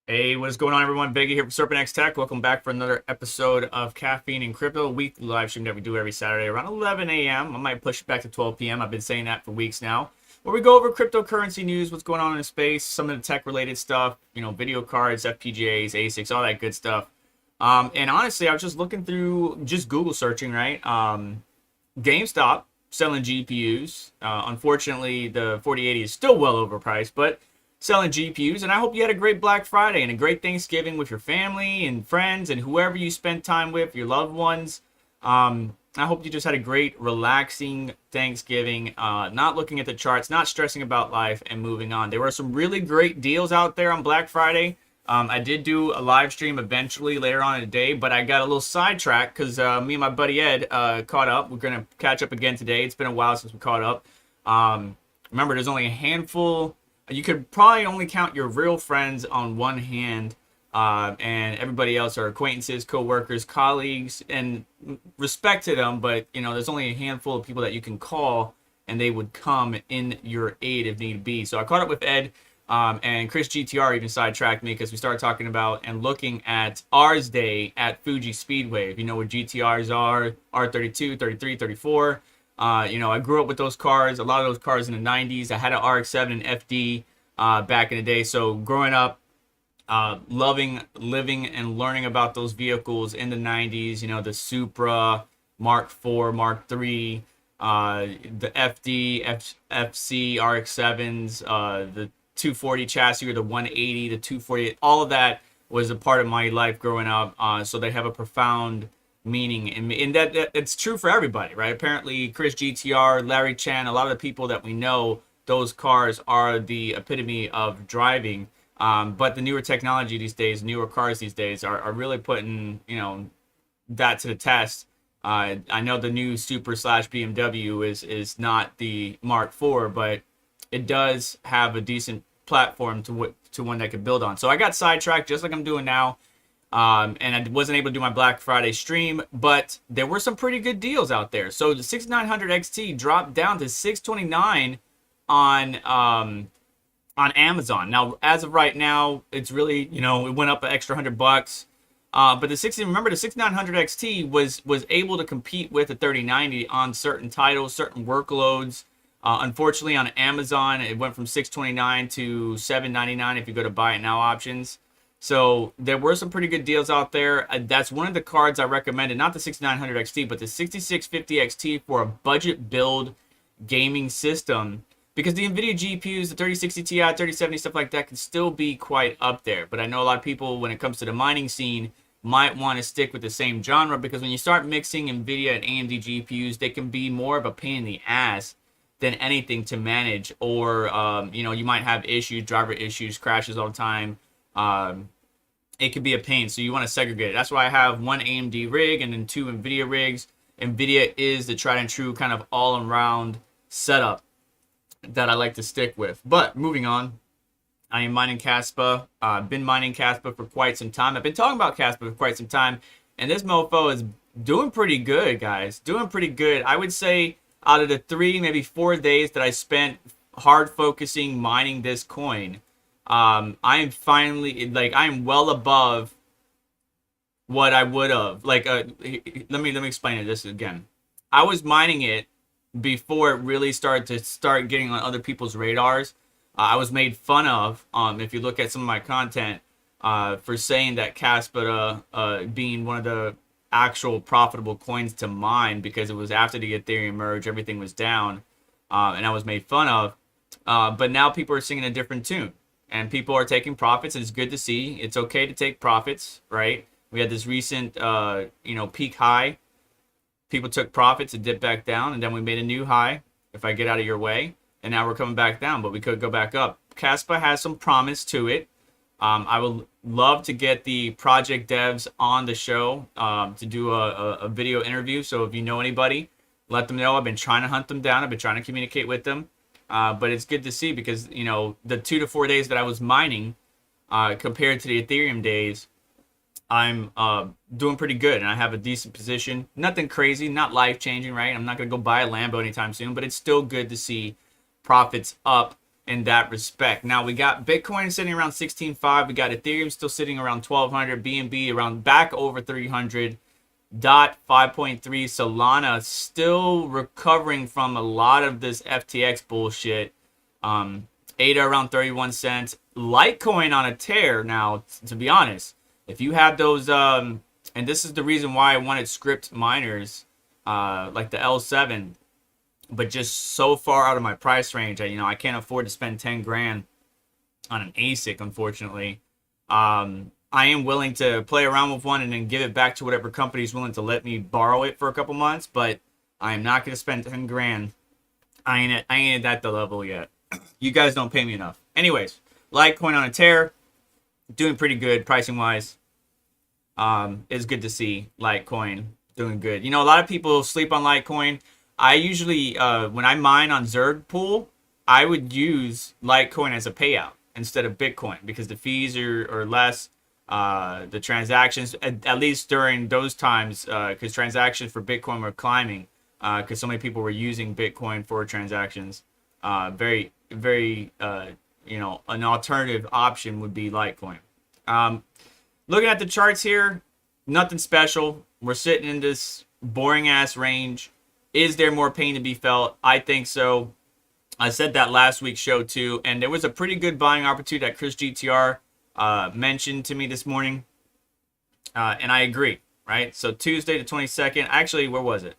Hey, what is going on, everyone? Vega here from SerpentX Tech. Welcome back for another episode of Caffeine Crypto, a weekly live stream that we do every Saturday around 11 a.m. I might push it back to 12 p.m. I've been saying that for weeks now, where we go over cryptocurrency news, what's going on in the space, some of the tech-related stuff, video cards, FPGAs, ASICs, all that good stuff. And honestly, I was just looking through, just Google searching, right? GameStop selling GPUs. Unfortunately, the 4080 is still well overpriced, but selling GPUs. And I hope you had a great Black Friday and a great Thanksgiving with your family and friends and whoever you spend time with, your loved ones. I hope you just had a great, relaxing Thanksgiving, not looking at the charts, not stressing about life, and moving on. There were some really great deals out there on Black Friday. I did do a live stream eventually later on in the day, but I got a little sidetracked because me and my buddy Ed caught up. We're going to catch up again today. It's been a while since we caught up. Remember, there's only a handful. You could probably only count your real friends on one hand, and everybody else are acquaintances, co-workers, colleagues, and respect to them, but there's only a handful of people that you can call and they would come in your aid if need be. So I caught up with Ed, and Chris GTR even sidetracked me because we started talking about and looking at R's Day at Fuji Speedway. If you know what GTRs are, R32, 33, 34. I grew up with those cars, a lot of those cars in the 90s. I had an RX-7 and FD back in the day. So growing up, loving, living, and learning about those vehicles in the 90s, the Supra, Mark IV, Mark III, the FD, FC, RX-7s, the 240 chassis or the 180, the 248, all of that was a part of my life growing up. So they have a profound meaning, and that it's true for everybody, right? Apparently Chris GTR, Larry Chan, a lot of the people that we know, those cars are the epitome of driving. But the newer technology these days, newer cars these days are really putting that to the test. I know the new Super slash BMW is not the Mark IV, but it does have a decent platform to one that could build on. So I got sidetracked just like I'm doing now. And I wasn't able to do my Black Friday stream, but there were some pretty good deals out there. So the 6900 XT dropped down to 629 on Amazon. Now, as of right now, it's really, it went up an extra $100. But the 6900 XT was able to compete with the 3090 on certain titles, certain workloads. Unfortunately, on Amazon, it went from 629 to 799 if you go to buy it now options. So there were some pretty good deals out there. That's one of the cards I recommended, not the 6900 XT, but the 6650 XT for a budget build gaming system. Because the Nvidia GPUs, the 3060 Ti, 3070, stuff like that can still be quite up there. But I know a lot of people, when it comes to the mining scene, might want to stick with the same genre. Because when you start mixing Nvidia and AMD GPUs, they can be more of a pain in the ass than anything to manage. Or, you might have issues, driver issues, crashes all the time. It could be a pain, so you want to segregate it. That's why I have one AMD rig and then two Nvidia rigs. Nvidia is the tried and true kind of all-around setup that I like to stick with. But moving on, I am mining Caspa. I've been mining Caspa for quite some time. I've been talking about Caspa for quite some time, and this mofo is doing pretty good, guys. Doing pretty good. I would say out of the 3, maybe 4 days that I spent hard focusing mining this coin, I am finally, I am well above what I would have. Let me explain this again. I was mining it before it really started to getting on other people's radars. I was made fun of, if you look at some of my content, for saying that Caspa being one of the actual profitable coins to mine because it was after the Ethereum merge, everything was down, and I was made fun of. But now people are singing a different tune. And people are taking profits, and it's good to see. It's okay to take profits, right? We had this recent, peak high. People took profits and dipped back down, and then we made a new high, if I get out of your way. And now we're coming back down, but we could go back up. Caspa has some promise to it. I would love to get the project devs on the show to do a video interview. So if you know anybody, let them know. I've been trying to hunt them down. I've been trying to communicate with them. But it's good to see because, the 2 to 4 days that I was mining compared to the Ethereum days, I'm doing pretty good. And I have a decent position. Nothing crazy, not life-changing, right? I'm not going to go buy a Lambo anytime soon. But it's still good to see profits up in that respect. Now we got Bitcoin sitting around 16.5. We got Ethereum still sitting around 1,200. BNB around back over 300. Dot 5.3. Solana still recovering from a lot of this FTX bullshit. ADA around 31 cents. Litecoin on a tear now, to be honest. If you have those, and this is the reason why I wanted script miners, like the L7, but just so far out of my price range, I can't afford to spend 10 grand on an ASIC, unfortunately. I am willing to play around with one and then give it back to whatever company is willing to let me borrow it for a couple months, but I am not going to spend 10 grand. I ain't at that level yet. You guys don't pay me enough. Anyways, Litecoin on a tear, doing pretty good pricing wise. It's good to see Litecoin doing good. A lot of people sleep on Litecoin. I usually, when I mine on Zerg pool, I would use Litecoin as a payout instead of Bitcoin because the fees are less. The transactions, at least during those times, because transactions for Bitcoin were climbing, because so many people were using Bitcoin for transactions. Very, very, an alternative option would be Litecoin. Looking at the charts here, nothing special. We're sitting in this boring ass range. Is there more pain to be felt? I think so. I said that last week's show too, and there was a pretty good buying opportunity that Chris GTR mentioned to me this morning, and I agree, right? So Tuesday the 22nd, actually, where was it?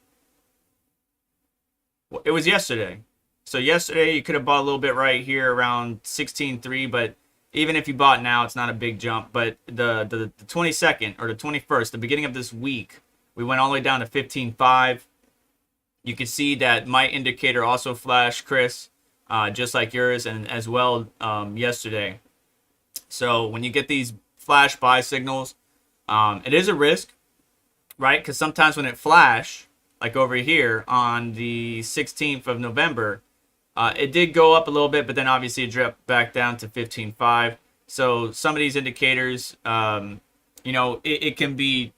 Well, it was yesterday. So yesterday you could have bought a little bit right here around 16.3, but even if you bought now, it's not a big jump. But the 22nd or the 21st, the beginning of this week, we went all the way down to 15.5. You can see that my indicator also flashed, Chris, just like yours, and as well yesterday. So when you get these flash buy signals, it is a risk, right? Because sometimes when it flash, like over here on the 16th of November, it did go up a little bit, but then obviously it dropped back down to 15.5. So some of these indicators, it can be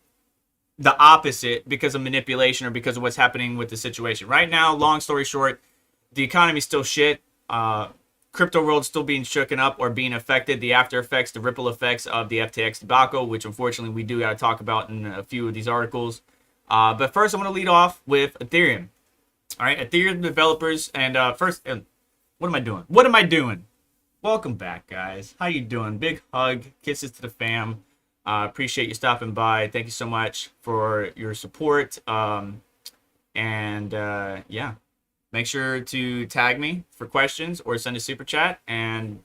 the opposite because of manipulation or because of what's happening with the situation. Right now, long story short, the economy's still shit. Crypto world still being shooken up or being affected. The after effects, the ripple effects of the FTX debacle, which unfortunately we do got to talk about in a few of these articles. But first, I want to lead off with Ethereum. All right, Ethereum Developers. And first, what am I doing? What am I doing? Welcome back, guys. How you doing? Big hug. Kisses to the fam. Appreciate you stopping by. Thank you so much for your support. Yeah. Make sure to tag me for questions or send a super chat, and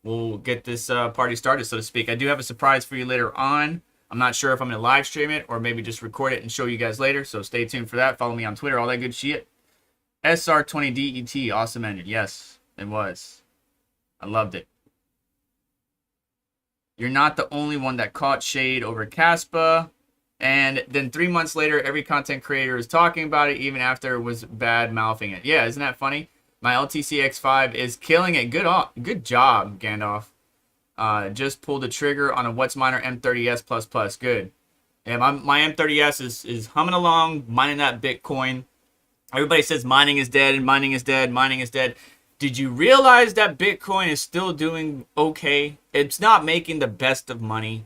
we'll get this party started, so to speak. I do have a surprise for you later on. I'm not sure if I'm going to live stream it or maybe just record it and show you guys later, so stay tuned for that. Follow me on Twitter, all that good shit. SR20DET, awesome ended. Yes, it was. I loved it. You're not the only one that caught shade over Caspa. And then 3 months later, every content creator is talking about it, even after it was bad mouthing it. Yeah, isn't that funny? My LTC X5 is killing it. Good job, Gandalf. Just pulled the trigger on a What's Miner M30S++. Good. Yeah, my M30S is humming along, mining that Bitcoin. Everybody says mining is dead and mining is dead, mining is dead. Did you realize that Bitcoin is still doing okay? It's not making the best of money,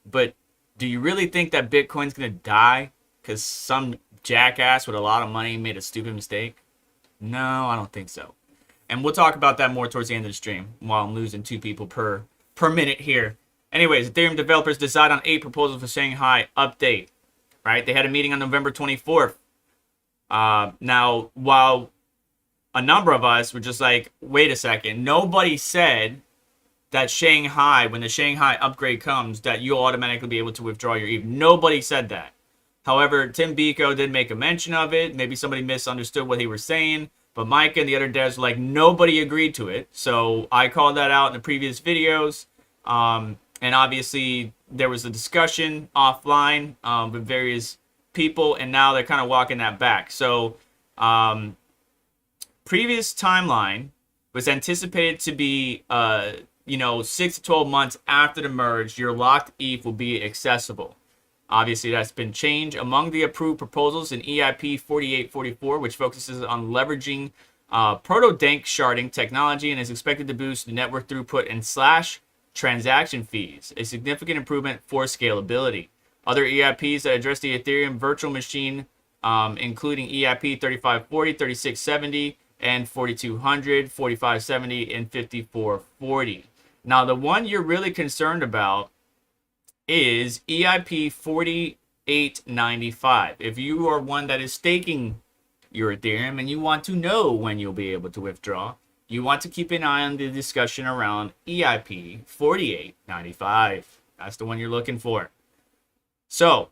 but do you really think that Bitcoin's going to die because some jackass with a lot of money made a stupid mistake? No, I don't think so. And we'll talk about that more towards the end of the stream while I'm losing 2 people per minute here. Anyways, Ethereum developers decide on 8 proposals for Shanghai update. Right? They had a meeting on November 24th. Now, while a number of us were just like, wait a second, nobody said that Shanghai, when the Shanghai upgrade comes, that you'll automatically be able to withdraw your ETH. Nobody said that. However, Tim Biko did make a mention of it. Maybe somebody misunderstood what he was saying, but Mike and the other devs were like, nobody agreed to it. So I called that out in the previous videos. And obviously, there was a discussion offline with various people, and now they're kind of walking that back. So, previous timeline was anticipated to be 6 to 12 months after the merge, your locked ETH will be accessible. Obviously, that's been changed. Among the approved proposals in EIP-4894, which focuses on leveraging proto-dank sharding technology and is expected to boost the network throughput and slash transaction fees, a significant improvement for scalability. Other EIPs that address the Ethereum virtual machine, including EIP-3540, 3670, and 4200, 4570, and 5440. Now, the one you're really concerned about is EIP-4895. If you are one that is staking your Ethereum and you want to know when you'll be able to withdraw, you want to keep an eye on the discussion around EIP-4895. That's the one you're looking for. So,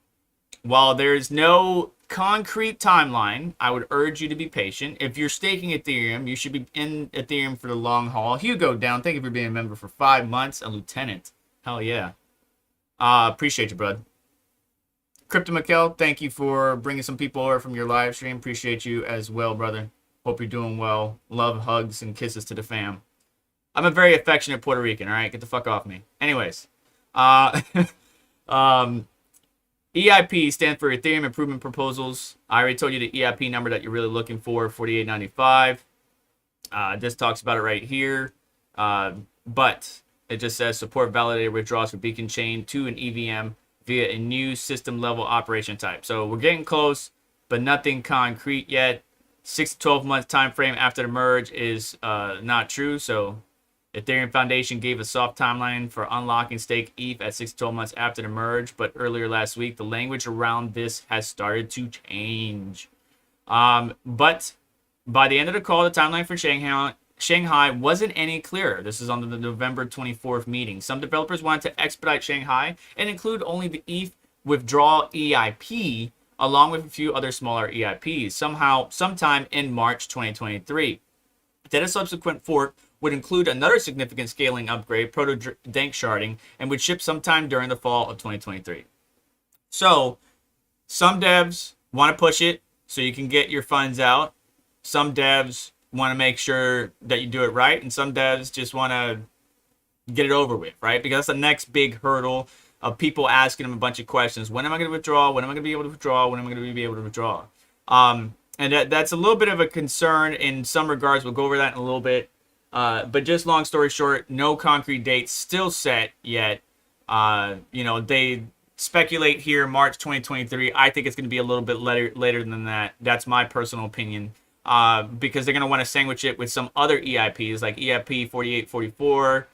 while there's no concrete timeline, I would urge you to be patient. If you're staking Ethereum, you should be in Ethereum for the long haul. Hugo Down, thank you for being a member for 5 months. A lieutenant. Hell yeah. Appreciate you, bud. Crypto Mikkel, thank you for bringing some people over from your live stream. Appreciate you as well, brother. Hope you're doing well. Love, hugs, and kisses to the fam. I'm a very affectionate Puerto Rican, all right? Get the fuck off me. Anyways. EIP stands for Ethereum Improvement Proposals. I already told you the EIP number that you're really looking for, 4895. This talks about it right here. But it just says support validated withdrawals for Beacon Chain to an EVM via a new system level operation type. So we're getting close, but nothing concrete yet. 6 to 12 month time frame after the merge is not true. So Ethereum Foundation gave a soft timeline for unlocking stake ETH at 6 to 12 months after the merge, but earlier last week, the language around this has started to change. But by the end of the call, the timeline for Shanghai wasn't any clearer. This is on the November 24th meeting. Some developers wanted to expedite Shanghai and include only the ETH withdrawal EIP, along with a few other smaller EIPs, sometime in March 2023. Then a subsequent fork would include another significant scaling upgrade, proto-dank sharding, and would ship sometime during the fall of 2023. So, some devs want to push it so you can get your funds out. Some devs want to make sure that you do it right, and some devs just want to get it over with, right? Because that's the next big hurdle of people asking them a bunch of questions. When am I going to withdraw? When am I going to be able to withdraw? When am I going to be able to withdraw? And that's a little bit of a concern in some regards. We'll go over that in a little bit. But just long story short, no concrete date still set yet. They speculate here March 2023. I think it's going to be a little bit later than that. That's my personal opinion. Because they're going to want to sandwich it with some other EIPs like EIP-4844,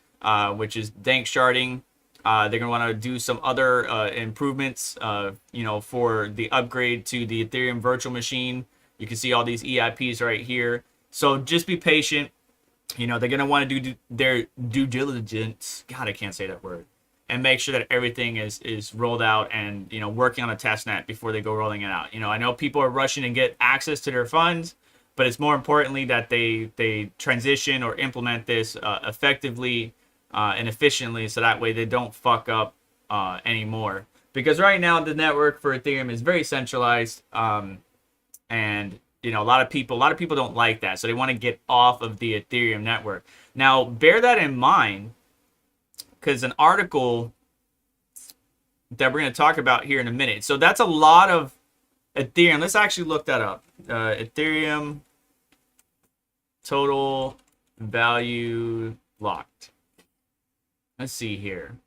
which is dank sharding. They're going to want to do some other improvements, for the upgrade to the Ethereum virtual machine. You can see all these EIPs right here. So just be patient. They're going to want to do their due diligence. God, I can't say that word. And make sure that everything is rolled out and, working on a test net before they go rolling it out. I know people are rushing to get access to their funds, but it's more importantly that they transition or implement this effectively and efficiently so that way they don't fuck up anymore. Because right now the network for Ethereum is very centralized, and a lot of people don't like that, so they want to get off of the Ethereum network. Now, bear that in mind, because an article that we're going to talk about here in a minute. So that's a lot of Ethereum. Let's actually look that up. Ethereum total value locked. Let's see here.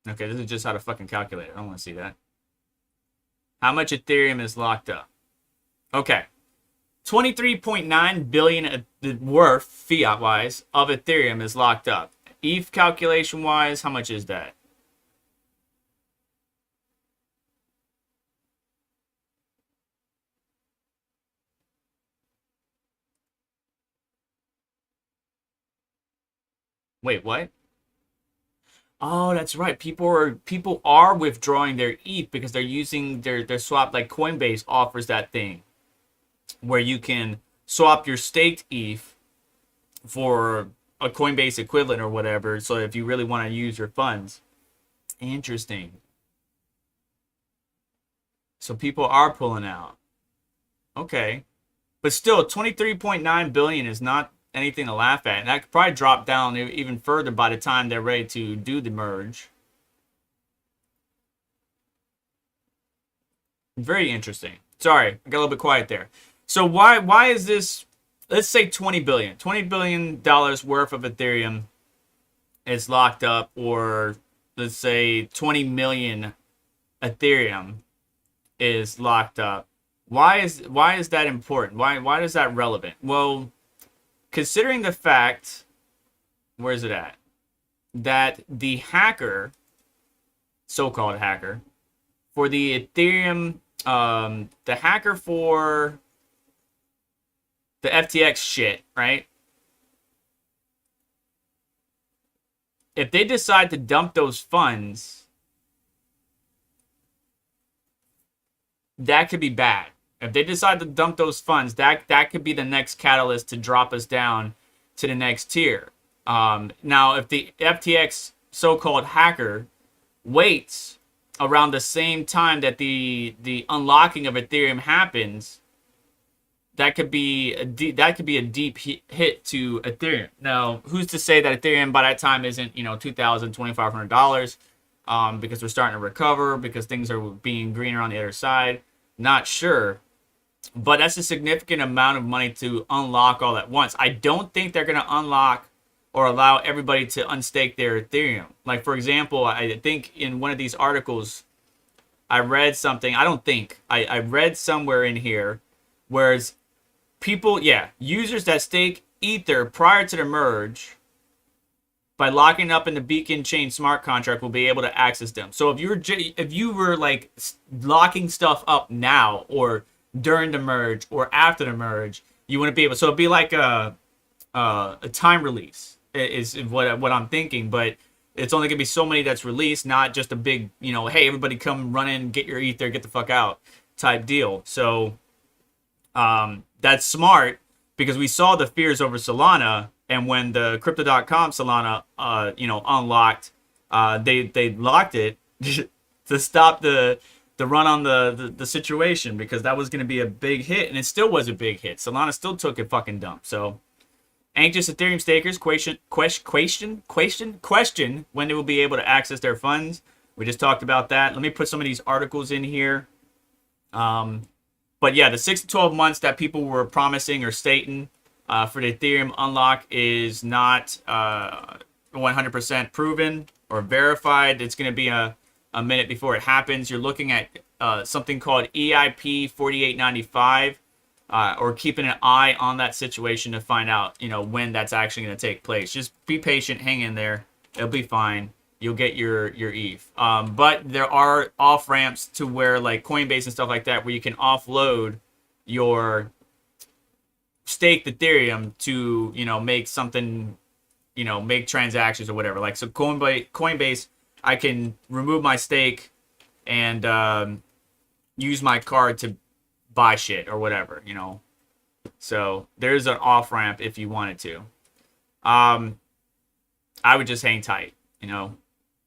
Okay, this is just how to fucking calculate it. I don't want to see that. How much Ethereum is locked up? Okay. 23.9 billion worth, fiat-wise, of Ethereum is locked up. ETH calculation-wise, how much is that? Wait, what? Oh, that's right. People are withdrawing their ETH because they're using their swap. Like Coinbase offers that thing where you can swap your staked ETH for a Coinbase equivalent or whatever. So if you really want to use your funds. Interesting. So people are pulling out. Okay. But still, 23.9 billion is not anything to laugh at. And that could probably drop down even further by the time they're ready to do the merge. Very interesting. Sorry, I got a little bit quiet there. So why is this? Let's say 20 billion, $20 billion worth of Ethereum is locked up, or let's say 20 million Ethereum is locked up. Why is that important? Why is that relevant? Well, considering the fact, where is it at? That the hacker, so-called hacker, for the Ethereum, the hacker for the FTX shit, right? If they decide to dump those funds, that could be bad. If they decide to dump those funds, that could be the next catalyst to drop us down to the next tier. Now, if the FTX so-called hacker waits around the same time that the unlocking of Ethereum happens, that could be a deep hit to Ethereum. Now, who's to say that Ethereum by that time isn't $2,000, $2,500, because we're starting to recover, because things are being greener on the other side? Not sure, but that's a significant amount of money to unlock all at once. I don't think they're going to unlock or allow everybody to unstake their Ethereum. Like, for example, I think in one of these articles, I read something. I read somewhere in here, whereas people, users that stake Ether prior to the merge by locking up in the Beacon Chain smart contract will be able to access them. So if you were like locking stuff up now or during the merge or after the merge, you wouldn't be able. So it'd be like a time release is what I'm thinking, but it's only gonna be so many that's released, not just a big hey, everybody come run in, get your Ether, get the fuck out type deal. So that's smart, because we saw the fears over Solana, and when the crypto.com Solana unlocked, they locked it to stop the run on the situation, because that was going to be a big hit, and it still was a big hit. Solana still took a fucking dump. So anxious Ethereum stakers question when they will be able to access their funds. We just talked about that. Let me put some of these articles in here. But yeah, the 6 to 12 months that people were promising or stating for the Ethereum unlock is not 100% proven or verified. It's going to be a minute before it happens. You're looking at something called EIP-4895, or keeping an eye on that situation to find out, when that's actually going to take place. Just be patient, hang in there. It'll be fine. You'll get your ETH. But there are off ramps to where, like Coinbase and stuff like that, where you can offload your staked Ethereum to make something, make transactions or whatever. Like, so Coinbase, I can remove my stake and use my card to buy shit or whatever. So there's an off ramp if you wanted to. I would just hang tight.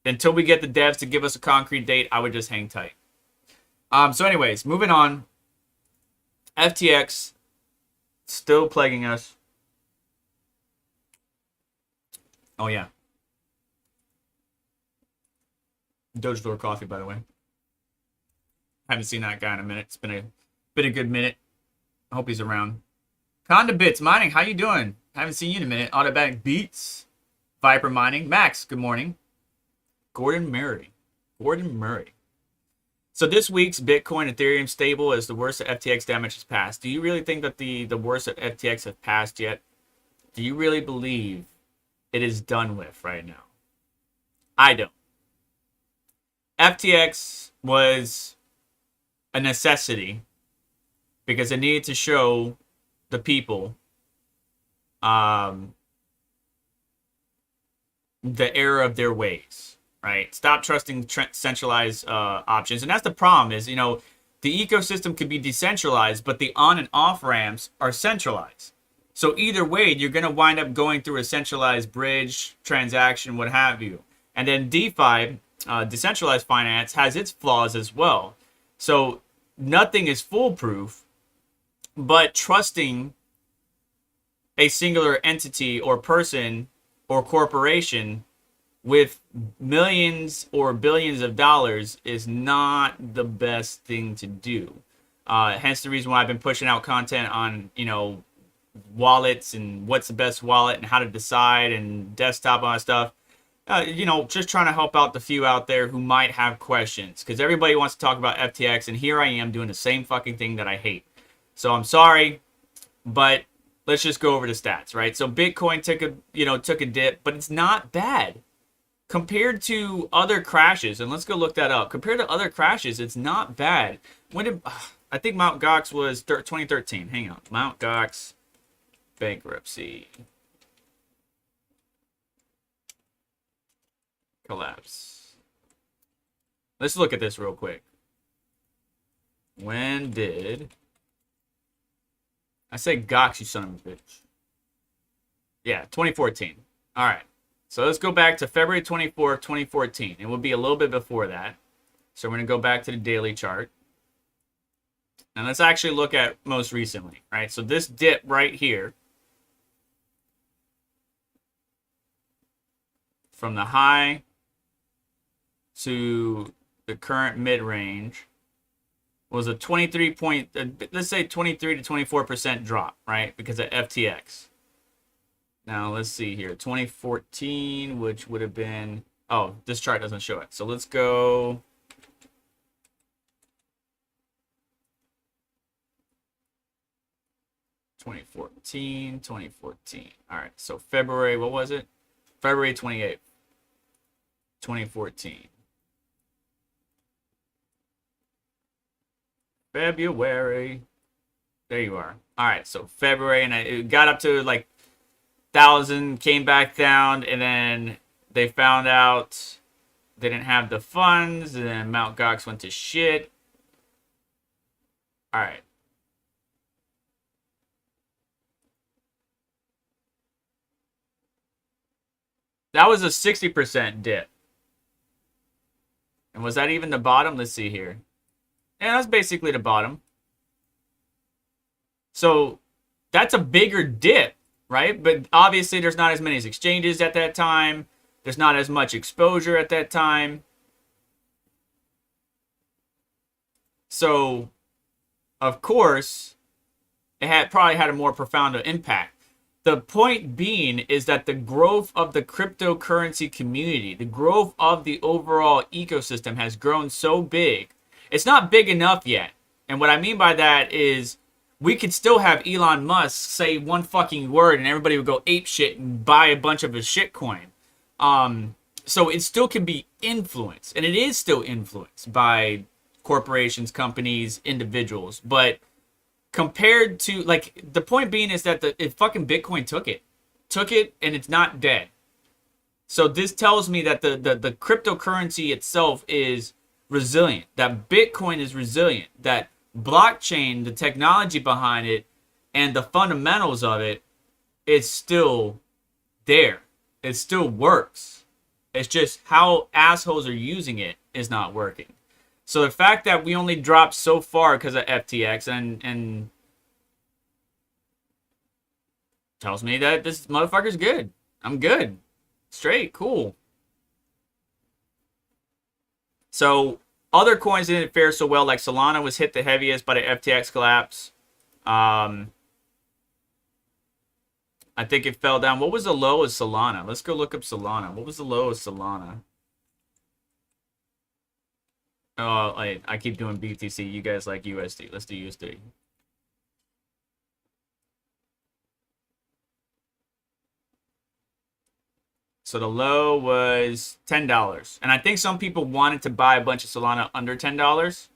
Until we get the devs to give us a concrete date, I would just hang tight. So anyways, moving on. FTX still plaguing us. Oh yeah. Doge Door Coffee, by the way. Haven't seen that guy in a minute. It's been a good minute. I hope he's around. Conda Bits Mining, how you doing? Haven't seen you in a minute. Automatic Beats. Viper Mining. Max, good morning. Gordon Murray. So this week's Bitcoin Ethereum stable is the worst that FTX damage has passed. Do you really think that the worst of FTX have passed yet? Do you really believe it is done with right now? I don't. FTX was a necessity because it needed to show the people the error of their ways. Right? Stop trusting centralized options. And that's the problem is, the ecosystem could be decentralized, but the on and off ramps are centralized. So either way, you're going to wind up going through a centralized bridge, transaction, what have you. And then DeFi, decentralized finance, has its flaws as well. So nothing is foolproof, but trusting a singular entity or person or corporation with millions or billions of dollars is not the best thing to do. Hence the reason why I've been pushing out content on, wallets and what's the best wallet and how to decide and desktop and all that stuff. Just trying to help out the few out there who might have questions, because everybody wants to talk about FTX, and here I am doing the same fucking thing that I hate. So I'm sorry, but let's just go over the stats, right? So Bitcoin took a dip, but it's not bad compared to other crashes. And let's go look that up. Compared to other crashes, it's not bad. I think Mt. Gox was 2013. Hang on, Mt. Gox bankruptcy. Collapse. Let's look at this real quick. When did I say Gox, you son of a bitch? Yeah, 2014. All right. So let's go back to February 24th, 2014. It will be a little bit before that. So we're going to go back to the daily chart. And let's actually look at most recently, right? So this dip right here, from the high to the current mid-range, was a 23 let's say 23 to 24% drop, right? Because of FTX. Now let's see here, 2014, which would have been, oh, this chart doesn't show it. So let's go. Twenty fourteen. All right, so February, what was it? February 28th, 2014. February. There you are. All right, so February, and it got up to like 1,000, came back down, and then they found out they didn't have the funds, and then Mt. Gox went to shit. All right. That was a 60% dip. And was that even the bottom? Let's see here. Yeah, that's basically the bottom. So that's a bigger dip, right? But obviously there's not as many exchanges at that time. There's not as much exposure at that time. So, of course, it probably had a more profound impact. The point being is that the growth of the cryptocurrency community, the growth of the overall ecosystem has grown so big. It's not big enough yet. And what I mean by that is we could still have Elon Musk say one fucking word and everybody would go ape shit and buy a bunch of his shit coin. So it still can be influenced, and it is still influenced by corporations, companies, individuals. But compared to, like, the point being is that fucking Bitcoin took it, and it's not dead. So this tells me that the cryptocurrency itself is resilient, that Bitcoin is resilient, that blockchain, the technology behind it, and the fundamentals of it, it's still there. It still works. It's just how assholes are using it is not working. So the fact that we only dropped so far because of FTX and tells me that this motherfucker's good. I'm good. Straight. Cool. So other coins didn't fare so well. Like Solana was hit the heaviest by the FTX collapse. I think it fell down. What was the low of Solana? Let's go look up Solana. What was the low of Solana? Oh, I keep doing BTC. You guys like USD. Let's do USD. So the low was $10. And I think some people wanted to buy a bunch of Solana under $10.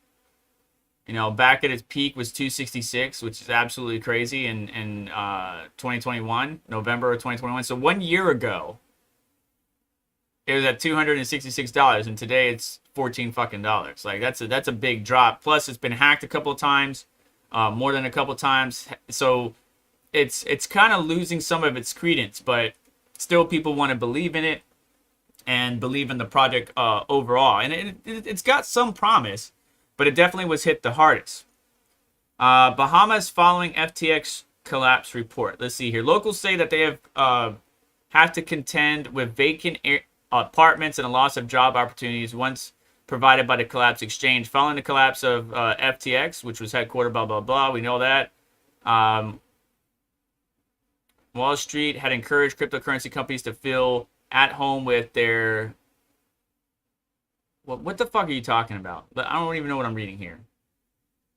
You know, back at its peak was 266, which is absolutely crazy in 2021, November of 2021. So 1 year ago, it was at $266, and today it's $14 fucking dollars. Like that's a big drop. Plus, it's been hacked a couple of times, more than a couple of times. So it's kind of losing some of its credence, but still people want to believe in it and believe in the project overall. And it's got some promise, but it definitely was hit the hardest. Bahamas following FTX collapse report. Let's see here. Locals say that they have to contend with vacant apartments and a loss of job opportunities once provided by the collapsed exchange. Following the collapse of FTX, which was headquartered, blah, blah, blah, we know that. Wall Street had encouraged cryptocurrency companies to feel at home with their... What the fuck are you talking about? I don't even know what I'm reading here.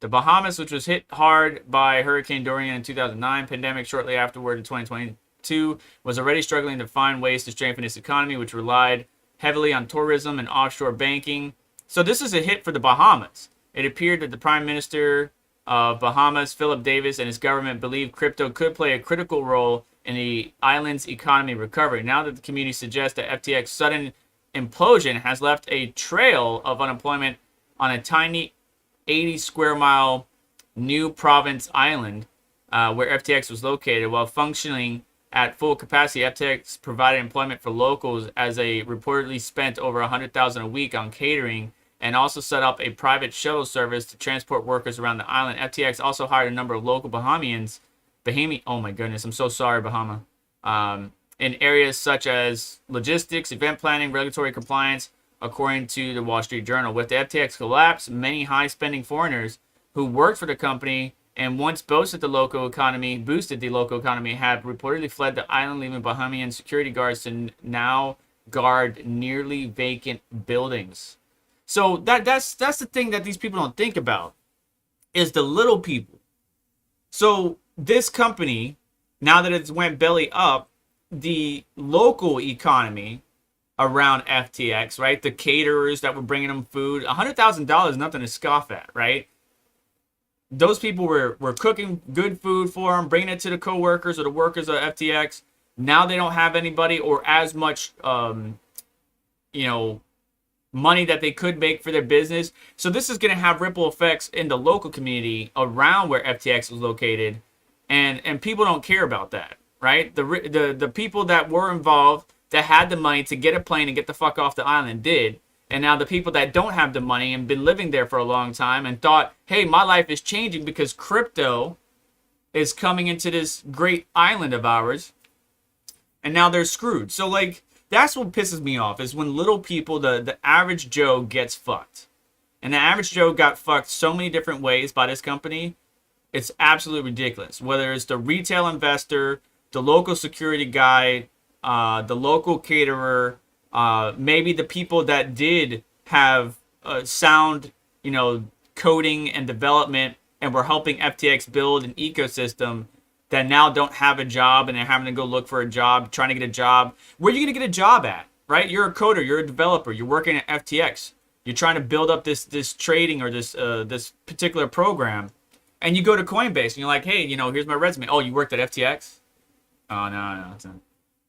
The Bahamas, which was hit hard by Hurricane Dorian in 2009, pandemic shortly afterward in 2022, was already struggling to find ways to strengthen its economy, which relied heavily on tourism and offshore banking. So this is a hit for the Bahamas. It appeared that the Prime Minister of Bahamas, Philip Davis, and his government believed crypto could play a critical role in the island's economy recovery. Now that the community suggests that FTX's sudden implosion has left a trail of unemployment on a tiny 80 square mile New Province Island where FTX was located. While functioning at full capacity, FTX provided employment for locals as they reportedly spent over $100,000 a week on catering and also set up a private shuttle service to transport workers around the island. FTX also hired a number of local Bahamians. Oh my goodness, I'm so sorry, Bahama. In areas such as logistics, event planning, regulatory compliance, according to the Wall Street Journal. With the FTX collapse, many high-spending foreigners who worked for the company and once boosted the local economy, have reportedly fled the island, leaving Bahamian security guards to now guard nearly vacant buildings. So that's the thing that these people don't think about, is the little people. So this company, now that it's went belly up, the local economy around FTX, right? The caterers that were bringing them food, $100,000 is nothing to scoff at, right? Those people were cooking good food for them, bringing it to the co-workers or the workers of FTX. Now they don't have anybody or as much, money that they could make for their business. So this is going to have ripple effects in the local community around where FTX was located, and people don't care about that, right? The people that were involved, that had the money to get a plane and get the fuck off the island, did. And now the people that don't have the money and been living there for a long time and thought, hey, my life is changing because crypto is coming into this great island of ours, and now they're screwed. So like, that's what pisses me off, is when little people, the average Joe, gets fucked. And the average Joe got fucked so many different ways by this company. It's absolutely ridiculous. Whether it's the retail investor, the local security guy, the local caterer, maybe the people that did have sound, coding and development and were helping FTX build an ecosystem, that now don't have a job and they're having to go look for a job, trying to get a job. Where are you going to get a job at, right? You're a coder, you're a developer, you're working at FTX. You're trying to build up this trading or this particular program. And you go to Coinbase and you're like, hey, here's my resume. Oh, you worked at FTX? Oh, no.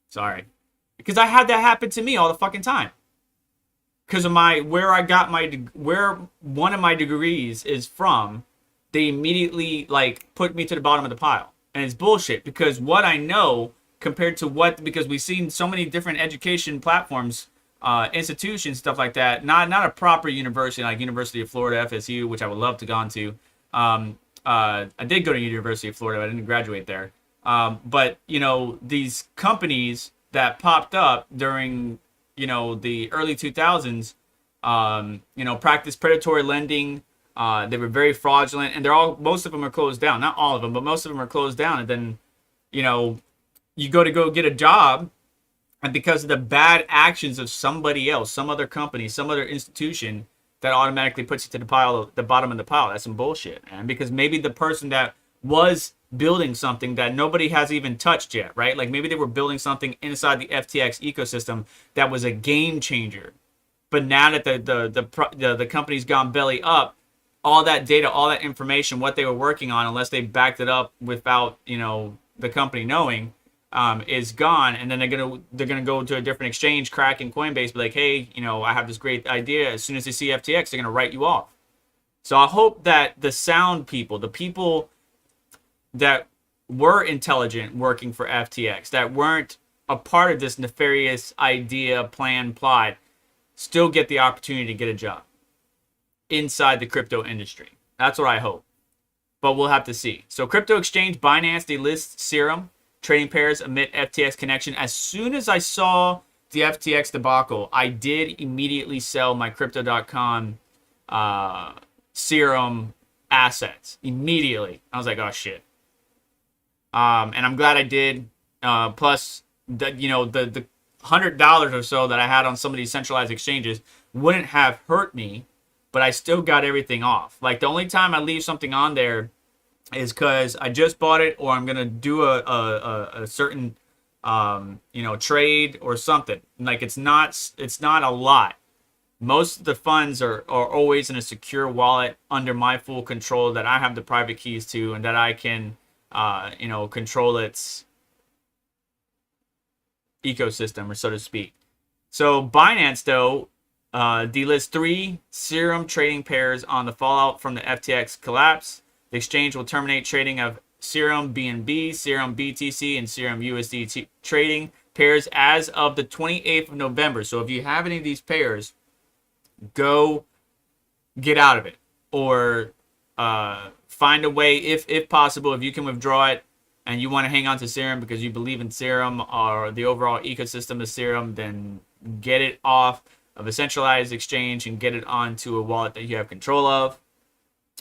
Sorry. Because I had that happen to me all the fucking time. Because of where one of my degrees is from, they immediately put me to the bottom of the pile. And it's bullshit, because what I know compared to because we've seen so many different education platforms, institutions, stuff like that, not a proper university like University of Florida, FSU, which I would love to go on to. I did go to University of Florida, but I didn't graduate there. But these companies that popped up during, the early 2000s, practiced predatory lending. They were very fraudulent, and most of them are closed down. Not all of them, but most of them are closed down. And then, you go get a job, and because of the bad actions of somebody else, some other company, some other institution, that automatically puts you to the bottom of the pile. That's some bullshit, man. Because maybe the person that was building something that nobody has even touched yet, right? Like maybe they were building something inside the FTX ecosystem that was a game changer. But now that the company's gone belly up, all that data, all that information, what they were working on, unless they backed it up without, the company knowing, is gone. And then they're gonna go to a different exchange, crack in Coinbase, be like, hey, I have this great idea. As soon as they see FTX, they're gonna write you off. So I hope that the sound people, the people that were intelligent working for FTX, that weren't a part of this nefarious idea, plan, plot, still get the opportunity to get a job inside the crypto industry. That's what I hope. But we'll have to see. So crypto exchange Binance delists Serum trading pairs amid FTX connection. As soon as I saw the FTX debacle, I did immediately sell my crypto.com Serum assets immediately. I was like, oh shit. And I'm glad I did. Plus, the $100 or so that I had on some of these centralized exchanges wouldn't have hurt me, but I still got everything off. Like, the only time I leave something on there is because I just bought it, or I'm gonna do a certain trade or something. Like, it's not a lot. Most of the funds are always in a secure wallet under my full control that I have the private keys to, and that I can control its ecosystem, or so to speak. So Binance, though, delists 3 Serum trading pairs on the fallout from the FTX collapse. The exchange will terminate trading of Serum BNB, Serum BTC, and Serum USD trading pairs as of the 28th of November. So if you have any of these pairs, go get out of it, or find a way, if possible, if you can withdraw it and you want to hang on to Serum because you believe in Serum or the overall ecosystem of Serum, then get it off of a centralized exchange and get it onto a wallet that you have control of.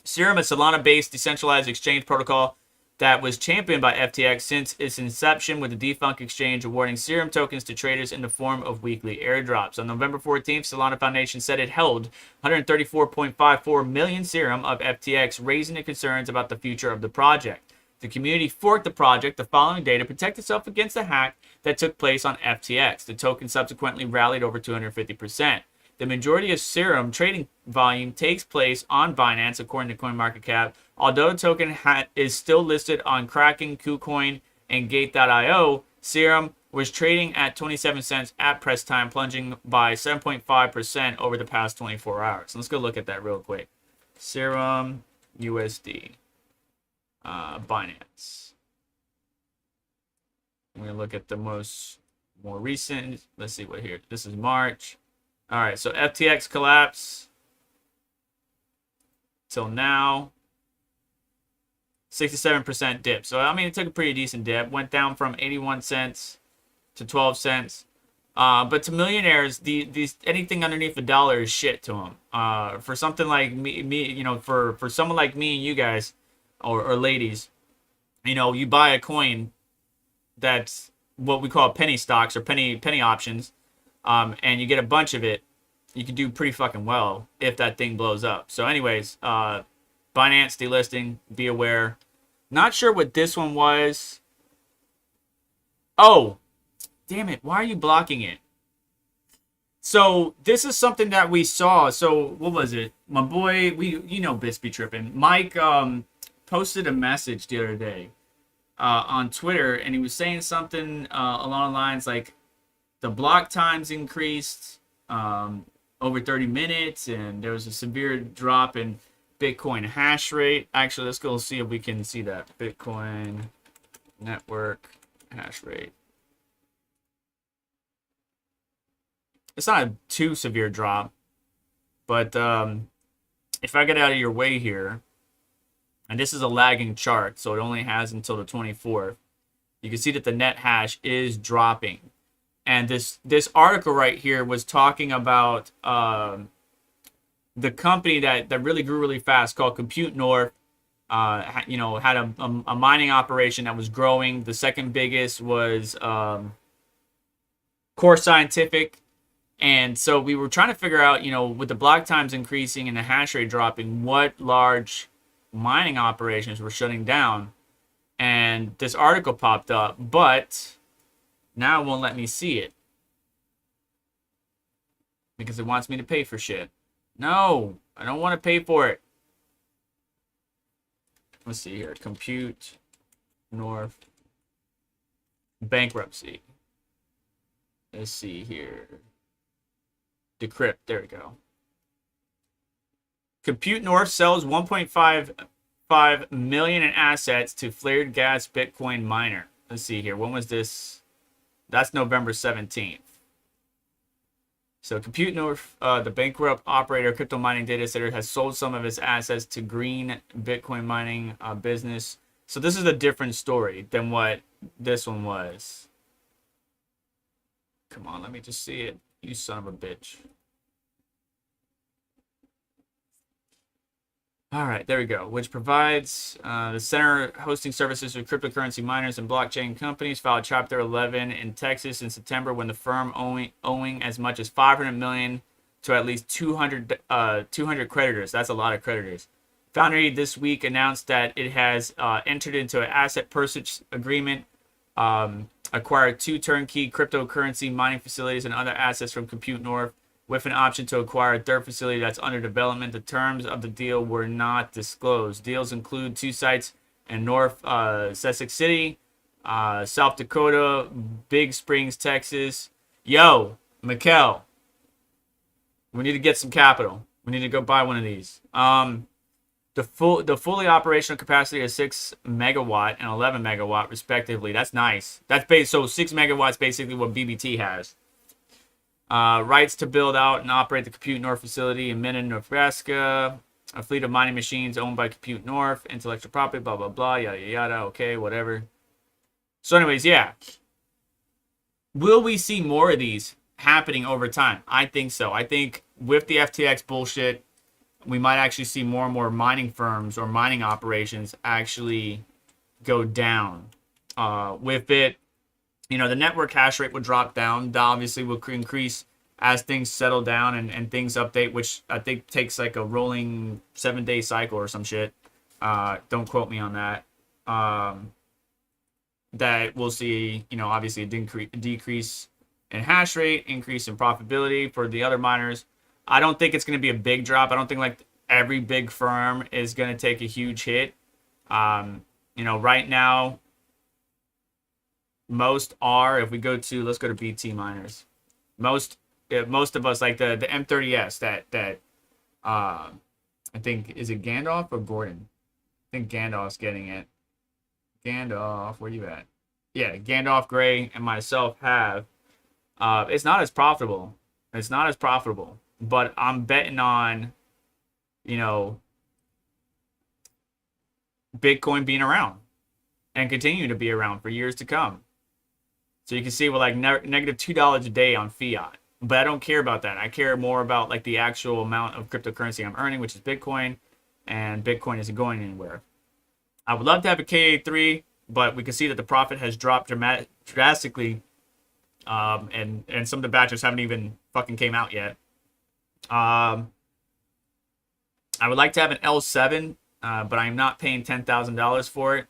Serum is a Solana-based decentralized exchange protocol that was championed by FTX since its inception, with the defunct exchange awarding Serum tokens to traders in the form of weekly airdrops. On November 14th, Solana Foundation said it held 134.54 million Serum of FTX, raising the concerns about the future of the project. The community forked the project the following day to protect itself against the hack that took place on FTX. The token subsequently rallied over 250%. The majority of Serum trading volume takes place on Binance, according to CoinMarketCap. Although the token is still listed on Kraken, KuCoin, and Gate.io, Serum was trading at 27 cents at press time, plunging by 7.5% over the past 24 hours. Let's go look at that real quick. Serum USD. Binance. I'm going to look at the more recent. Let's see what here. This is March. All right, so FTX collapse till now, 67% dip. So, I mean, it took a pretty decent dip. Went down from 81 cents to 12 cents. But to millionaires, these anything underneath $1 is shit to them. For something like me, for someone like me and you guys, or ladies, you buy a coin that's what we call penny stocks or penny options. And you get a bunch of it, you can do pretty fucking well if that thing blows up. So anyways, Binance delisting, be aware. Not sure what this one was. Oh, damn it. Why are you blocking it? So this is something that we saw. So what was it? My boy, Bits be tripping. Mike posted a message the other day on Twitter, and he was saying something along the lines like, the block times increased over 30 minutes, and there was a severe drop in Bitcoin hash rate. Actually, let's go see if we can see that. Bitcoin network hash rate. It's not a too severe drop, but if I get out of your way here, and this is a lagging chart, so it only has until the 24th, you can see that the net hash is dropping. And this article right here was talking about the company that really grew really fast called Compute North. Had a mining operation that was growing. The second biggest was Core Scientific. And so we were trying to figure out, with the block times increasing and the hash rate dropping, what large mining operations were shutting down. And this article popped up, but now it won't let me see it because it wants me to pay for shit. No, I don't want to pay for it. Let's see here. Compute North Bankruptcy. Let's see here. Decrypt. There we go. Compute North sells 1.55 million in assets to flared gas Bitcoin miner. Let's see here. When was this? That's November 17th. So Compute North, the bankrupt operator crypto mining data center, has sold some of its assets to green Bitcoin mining business. So this is a different story than what this one was. Come on, let me just see it. You son of a bitch. All right, there we go. Which provides the center hosting services for cryptocurrency miners and blockchain companies. Filed Chapter 11 in Texas in September when the firm owing as much as $500 million to at least 200 creditors. That's a lot of creditors. Foundry this week announced that it has entered into an asset purchase agreement, acquired 2 turnkey cryptocurrency mining facilities and other assets from Compute North, with an option to acquire a third facility that's under development. The terms of the deal were not disclosed. Deals include 2 sites in North Sussex City, South Dakota, Big Springs, Texas. Yo, Mikkel, we need to get some capital. We need to go buy one of these. The fully operational capacity is 6 megawatt and 11 megawatt respectively. That's nice. So 6 megawatts basically what BBT has. Rights to build out and operate the Compute North facility in Minden, Nebraska. A fleet of mining machines owned by Compute North. Intellectual property, blah, blah, blah, yada, yada. Okay, whatever. So anyways, yeah. Will we see more of these happening over time? I think so. I think with the FTX bullshit, we might actually see more and more mining firms or mining operations actually go down. With it, the network hash rate would drop down. That obviously will increase as things settle down and things update, which I think takes like a rolling 7-day cycle or some shit. Don't quote me on that. That we'll see, obviously a decrease in hash rate, increase in profitability for the other miners. I don't think it's going to be a big drop. I don't think like every big firm is going to take a huge hit. Right now, most are. If we let's go to BT miners. Most of us like the M30S that I think, is it Gandalf or Gordon? I think Gandalf's getting it. Gandalf, where you at? Yeah, Gandalf, Gray, and myself have. It's not as profitable. But I'm betting on, Bitcoin being around and continue to be around for years to come. So you can see we're like negative $2 a day on fiat. But I don't care about that. I care more about like the actual amount of cryptocurrency I'm earning, which is Bitcoin, and Bitcoin isn't going anywhere. I would love to have a KA3, but we can see that the profit has dropped drastically, and some of the batches haven't even fucking came out yet. I would like to have an L7, but I'm not paying $10,000 for it.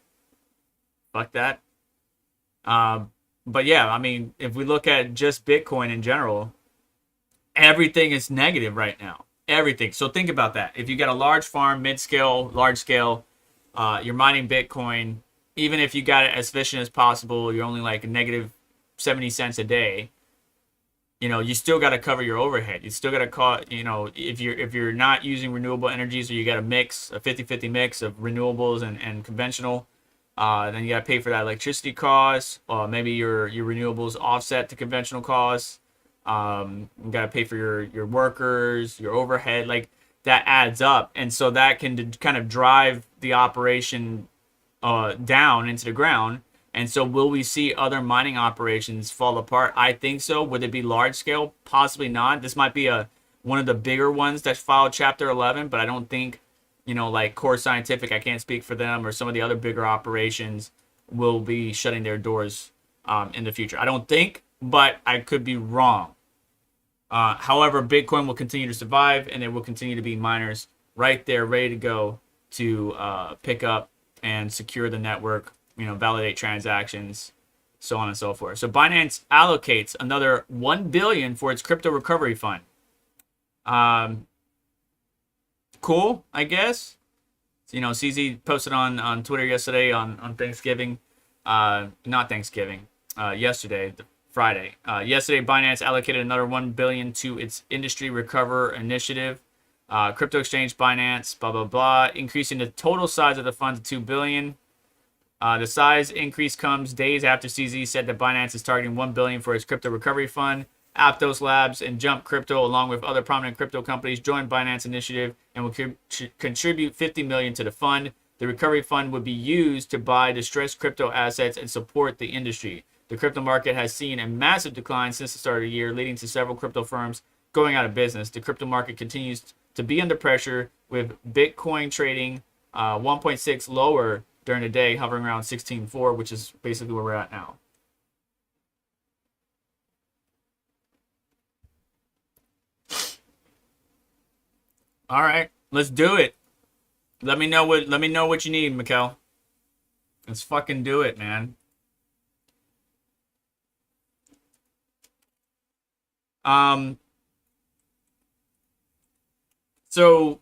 Fuck that. But yeah, I mean, if we look at just Bitcoin in general, everything is negative right now. Everything. So think about that. If you got a large farm, mid-scale, large scale, you're mining Bitcoin, even if you got it as efficient as possible, you're only like a negative 70 cents a day. You still got to cover your overhead. You still got to if you're not using renewable energies, or you got a 50-50 mix of renewables and conventional, then you got to pay for that electricity cost. Maybe your renewables offset to conventional costs. You got to pay for your workers, your overhead. Like that adds up, and so that can kind of drive the operation down into the ground. And so will we see other mining operations fall apart? I think so. Would it be large scale? Possibly not. This might be one of the bigger ones that's filed Chapter 11, but I don't think, like Core Scientific, I can't speak for them, or some of the other bigger operations will be shutting their doors in the future. I don't think, but I could be wrong. However, Bitcoin will continue to survive, and there will continue to be miners right there ready to go to pick up and secure the network, validate transactions, so on and so forth. So Binance allocates another $1 billion for its crypto recovery fund. Cool, I guess. So, CZ posted on Twitter yesterday on Thanksgiving. Not Thanksgiving. Yesterday, Friday. Yesterday, Binance allocated another $1 billion to its industry recover initiative. Crypto exchange Binance, blah, blah, blah, increasing the total size of the fund to $2 billion. The size increase comes days after CZ said that Binance is targeting $1 billion for its crypto recovery fund. Aptos Labs and Jump Crypto, along with other prominent crypto companies, joined Binance initiative and will contribute $50 million to the fund. The recovery fund would be used to buy distressed crypto assets and support the industry. The crypto market has seen a massive decline since the start of the year, leading to several crypto firms going out of business. The crypto market continues to be under pressure, with Bitcoin trading 1.6 lower during the day, hovering around 16.4, which is basically where we're at now. All right, let's do it. Let me know what you need, Mikkel. Let's fucking do it, man. So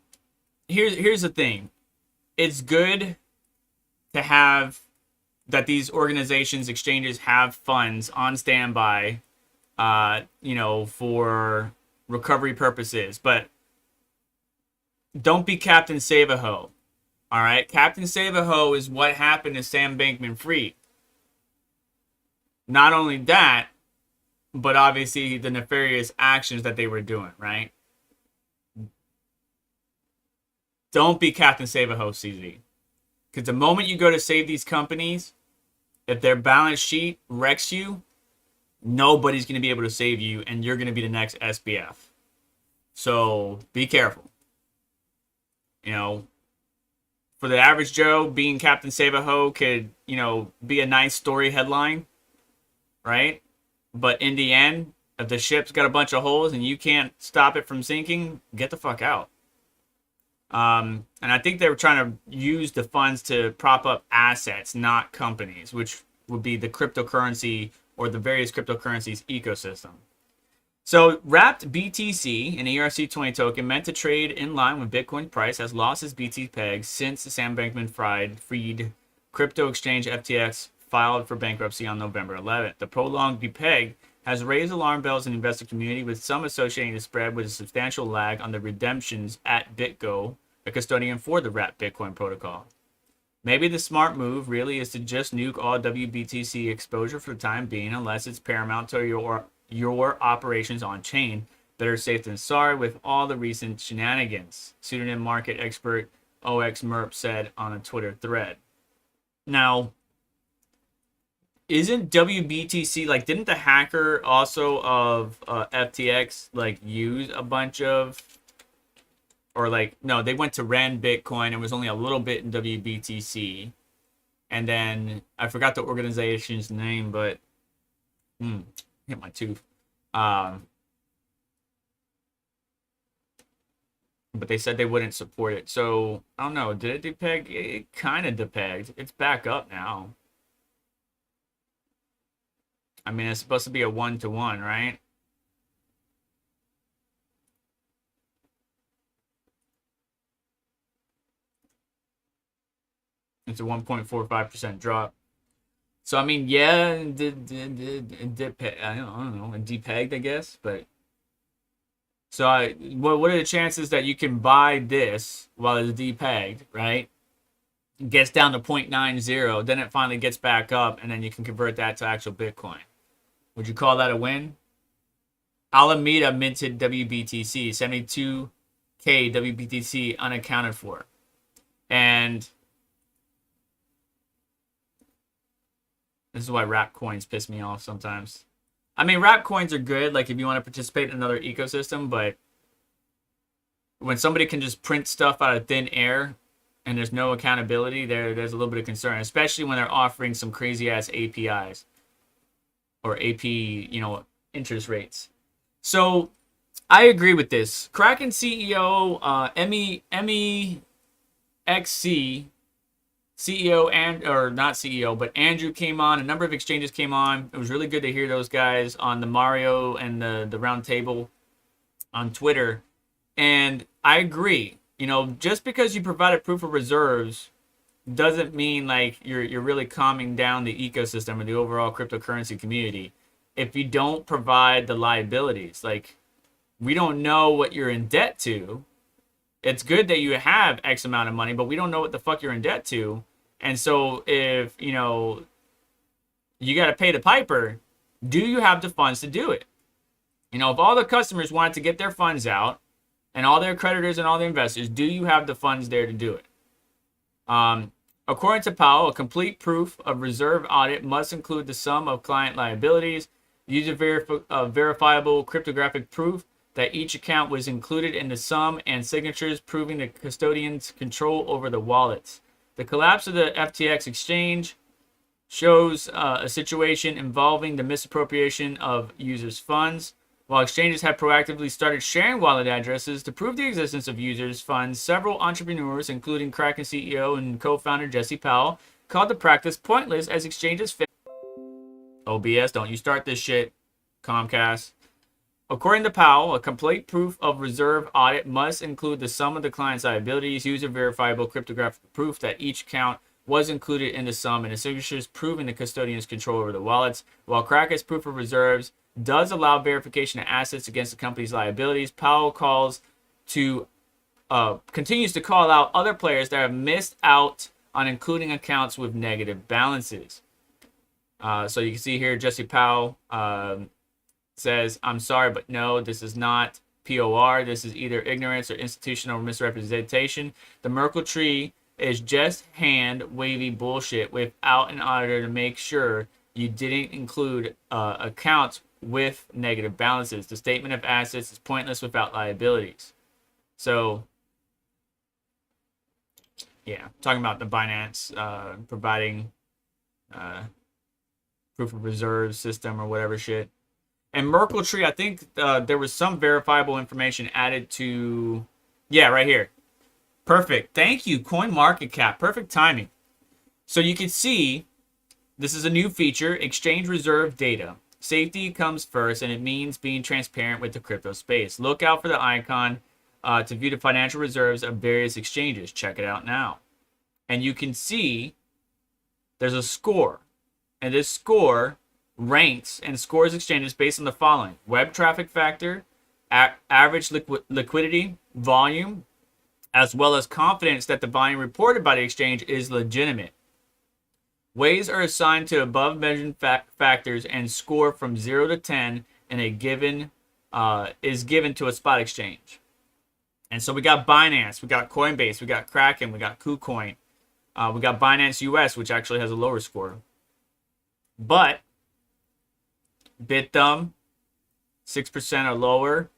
here's the thing. It's good to have that these organizations, exchanges have funds on standby, for recovery purposes, but don't be Captain Save A Hoe. All right, Captain Save A Hoe is what happened to Sam Bankman-Fried. Not only that, but obviously the nefarious actions that they were doing, right? Don't be Captain Save A Hoe, CZ. Because the moment you go to save these companies, if their balance sheet wrecks you, nobody's going to be able to save you, and you're going to be the next SBF. So be careful. For the average Joe, being Captain Save A Hoe could, be a nice story headline, right? But in the end, if the ship's got a bunch of holes and you can't stop it from sinking, get the fuck out. And I think they were trying to use the funds to prop up assets, not companies, which would be the cryptocurrency or the various cryptocurrencies ecosystem. So wrapped BTC, an ERC20 token meant to trade in line with Bitcoin price, has lost its BT peg since the Sam Bankman-Fried crypto exchange FTX filed for bankruptcy on November 11th. The prolonged depeg has raised alarm bells in the investor community, with some associating the spread with a substantial lag on the redemptions at BitGo, a custodian for the wrapped Bitcoin protocol. Maybe the smart move really is to just nuke all WBTC exposure for the time being, unless it's paramount to your operations on chain. Better safe than sorry with all the recent shenanigans, pseudonym market expert OX Merp said on a Twitter thread. Now, isn't WBTC, didn't the hacker also of FTX, use a bunch of, no, they went to Ren Bitcoin and was only a little bit in WBTC. And then, I forgot the organization's name, but, hit my tooth. But they said they wouldn't support it. So, I don't know, did it depeg? It kind of depegged. It's back up now. I mean, it's supposed to be a 1-to-1, right? It's a 1.45% drop. So, I mean, yeah, it I don't know, it depegged, I guess. But so, what are the chances that you can buy this while it's depegged, right? It gets down to 0.90, then it finally gets back up, and then you can convert that to actual Bitcoin. Would you call that a win? Alameda minted WBTC, 72K WBTC unaccounted for. And this is why wrap coins piss me off sometimes. I mean, wrap coins are good, if you want to participate in another ecosystem, but when somebody can just print stuff out of thin air and there's no accountability, there's a little bit of concern, especially when they're offering some crazy-ass APIs. Or AP, interest rates. So, I agree with this. Kraken CEO, MEXC, CEO, not CEO, but Andrew came on. A number of exchanges came on. It was really good to hear those guys on the Mario and the round table on Twitter. And I agree. Just because you provided proof of reserves doesn't mean you're really calming down the ecosystem or the overall cryptocurrency community if you don't provide the liabilities. We don't know what you're in debt to. It's good that you have X amount of money, but we don't know what the fuck you're in debt to. And so if you got to pay the piper, do you have the funds to do it? If all the customers wanted to get their funds out and all their creditors and all the investors, do you have the funds there to do it? According to Powell, a complete proof of reserve audit must include the sum of client liabilities, user verifiable cryptographic proof that each account was included in the sum, and signatures proving the custodian's control over the wallets. The collapse of the FTX exchange shows a situation involving the misappropriation of users' funds. While exchanges have proactively started sharing wallet addresses to prove the existence of users' funds, several entrepreneurs, including Kraken CEO and co-founder Jesse Powell, called the practice pointless as exchanges fail. OBS, don't you start this shit, Comcast. According to Powell, a complete proof of reserve audit must include the sum of the client's liabilities, user verifiable cryptographic proof that each account was included in the sum, and the signatures proving the custodian's control over the wallets. While Kraken's proof of reserves does allow verification of assets against the company's liabilities, Powell continues to call out other players that have missed out on including accounts with negative balances. So you can see here, Jesse Powell says, "I'm sorry, but no, this is not POR. This is either ignorance or institutional misrepresentation. The Merkle tree is just hand-wavy bullshit without an auditor to make sure you didn't include accounts with negative balances. The statement of assets is pointless without liabilities." So, yeah, talking about the Binance providing proof of reserve system or whatever shit. And Merkle tree, I think there was some verifiable information added to, yeah, right here. Perfect. Thank you, CoinMarketCap. Perfect timing. So you can see this is a new feature, exchange reserve data. Safety comes first, and it means being transparent with the crypto space. Look out for the icon to view the financial reserves of various exchanges. Check it out now. And you can see there's a score. And this score ranks and scores exchanges based on the following: web traffic factor, average liquidity, volume, as well as confidence that the volume reported by the exchange is legitimate. Weights are assigned to above mentioned factors, and score from 0 to 10 in a given is given to a spot exchange. And so we got Binance, we got Coinbase, we got Kraken, we got KuCoin, we got Binance US, which actually has a lower score. But BitThumb, 6% or lower.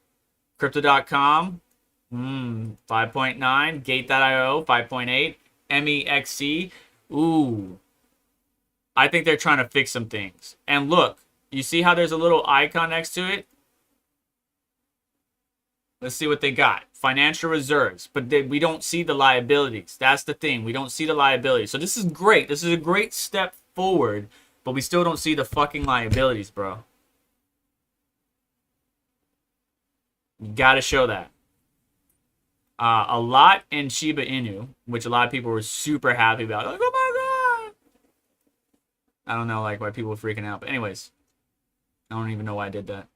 Crypto.com, 5.9. Gate.io, 5.8. MEXC, ooh. I think they're trying to fix some things. And look, you see how there's a little icon next to it? Let's see what they got. Financial reserves. But we don't see the liabilities. That's the thing. We don't see the liabilities. So this is great. This is a great step forward. But we still don't see the fucking liabilities, bro. You gotta show that. A lot in Shiba Inu, which a lot of people were super happy about. Like, oh my god! I don't know, like, why people were freaking out. But anyways, I don't even know why I did that.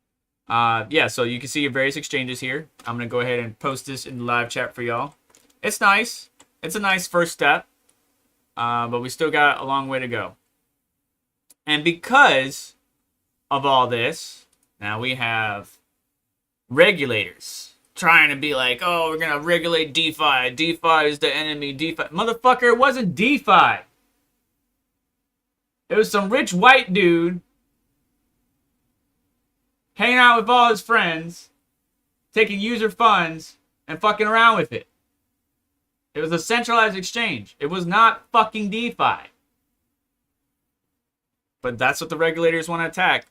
Yeah, so you can see your various exchanges here. I'm going to go ahead and post this in the live chat for y'all. It's nice. It's a nice first step. But we still got a long way to go. And because of all this, now we have regulators trying to be like, oh, we're going to regulate DeFi. DeFi is the enemy. DeFi. Motherfucker, it wasn't DeFi. It was some rich white dude hanging out with all his friends, taking user funds, and fucking around with it. It was a centralized exchange. It was not fucking DeFi. But that's what the regulators want to attack.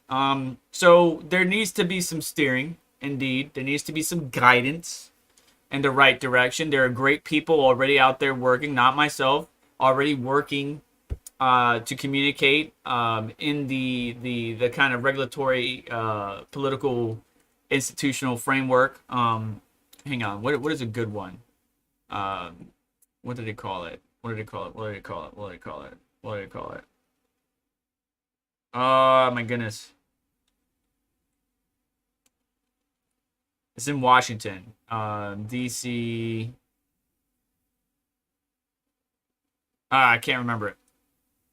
So there needs to be some steering, indeed. There needs to be some guidance in the right direction. There are great people already out there working, not myself, already working to communicate in the kind of regulatory, political, institutional framework. Hang on, what is a good one? What did they call it? What did they call it? What did they call it? What did they call it? What did they call it? Oh my goodness. It's in Washington. DC. I can't remember it.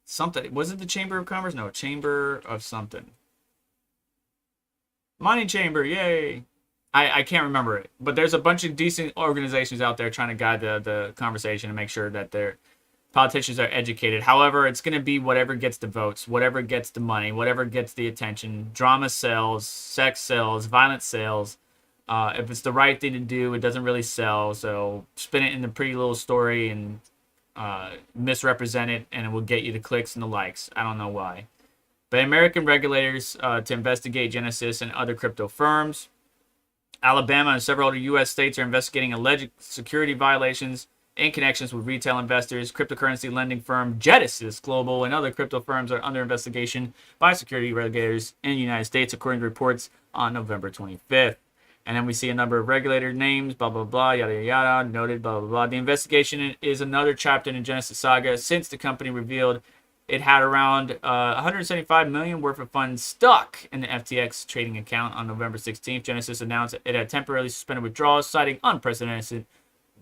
Something. Was it the Chamber of Commerce? No, Chamber of something. Money Chamber, yay. I can't remember it. But there's a bunch of decent organizations out there trying to guide the conversation and make sure that they're Politicians are educated. However, it's going to be whatever gets the votes, whatever gets the money, whatever gets the attention. Drama sells, sex sells, violence sells. If it's the right thing to do, it doesn't really sell. So spin it in a pretty little story and misrepresent it, and it will get you the clicks and the likes. I don't know why. But American regulators to investigate Genesis and other crypto firms. Alabama and several other U.S. states are investigating alleged security violations in connections with retail investors. Cryptocurrency lending firm Genesis Global and other crypto firms are under investigation by security regulators in the United States, according to reports on November 25th. And then we see a number of regulator names, blah, blah, blah, yada, yada, noted, blah, blah, blah. The investigation is another chapter in the Genesis saga since the company revealed it had around 175 million worth of funds stuck in the FTX trading account on November 16th. Genesis announced it had temporarily suspended withdrawals, citing unprecedented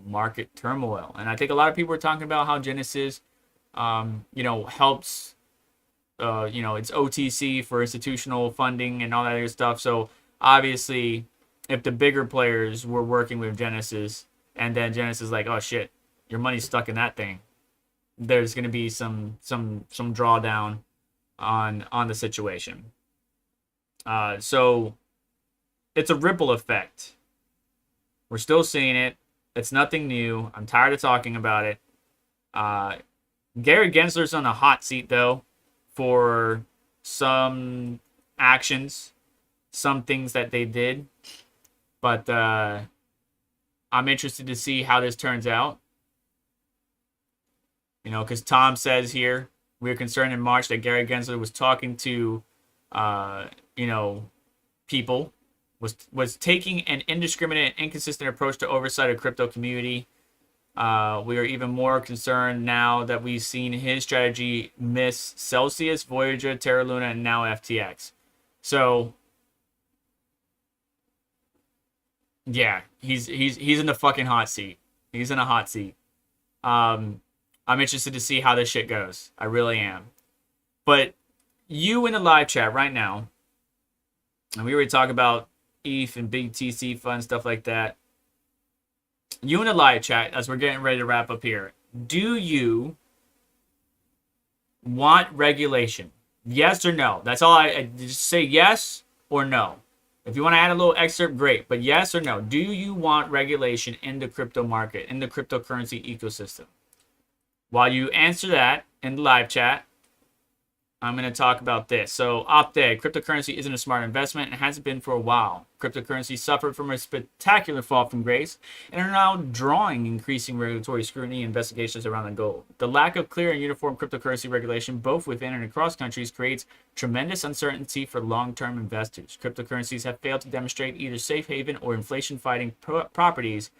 market turmoil. And I think a lot of people are talking about how Genesis, helps, it's OTC for institutional funding and all that other stuff. So obviously, if the bigger players were working with Genesis, and then Genesis is like, oh shit, your money's stuck in that thing, there's going to be some drawdown on the situation. So it's a ripple effect. We're still seeing it. It's nothing new. I'm tired of talking about it. Gary Gensler's on the hot seat, though, for some actions, some things that they did. But I'm interested to see how this turns out. Because Tom says here, we were concerned in March that Gary Gensler was talking to, people, was taking an indiscriminate and inconsistent approach to oversight of crypto community. We are even more concerned now that we've seen his strategy miss Celsius, Voyager, Terra Luna, and now FTX. So, yeah, he's in the fucking hot seat. He's in a hot seat. I'm interested to see how this shit goes. I really am. But you in the live chat right now, and we already talked about ETH and big TC fund, stuff like that. You in the live chat, as we're getting ready to wrap up here, do you want regulation? Yes or no? That's all I just say, yes or no. If you want to add a little excerpt, great. But yes or no, do you want regulation in the crypto market, in the cryptocurrency ecosystem? While you answer that in the live chat, I'm going to talk about this. So, Opday, cryptocurrency isn't a smart investment and hasn't been for a while. Cryptocurrency suffered from a spectacular fall from grace and are now drawing increasing regulatory scrutiny and investigations around the globe. The lack of clear and uniform cryptocurrency regulation, both within and across countries, creates tremendous uncertainty for long-term investors. Cryptocurrencies have failed to demonstrate either safe haven or inflation-fighting properties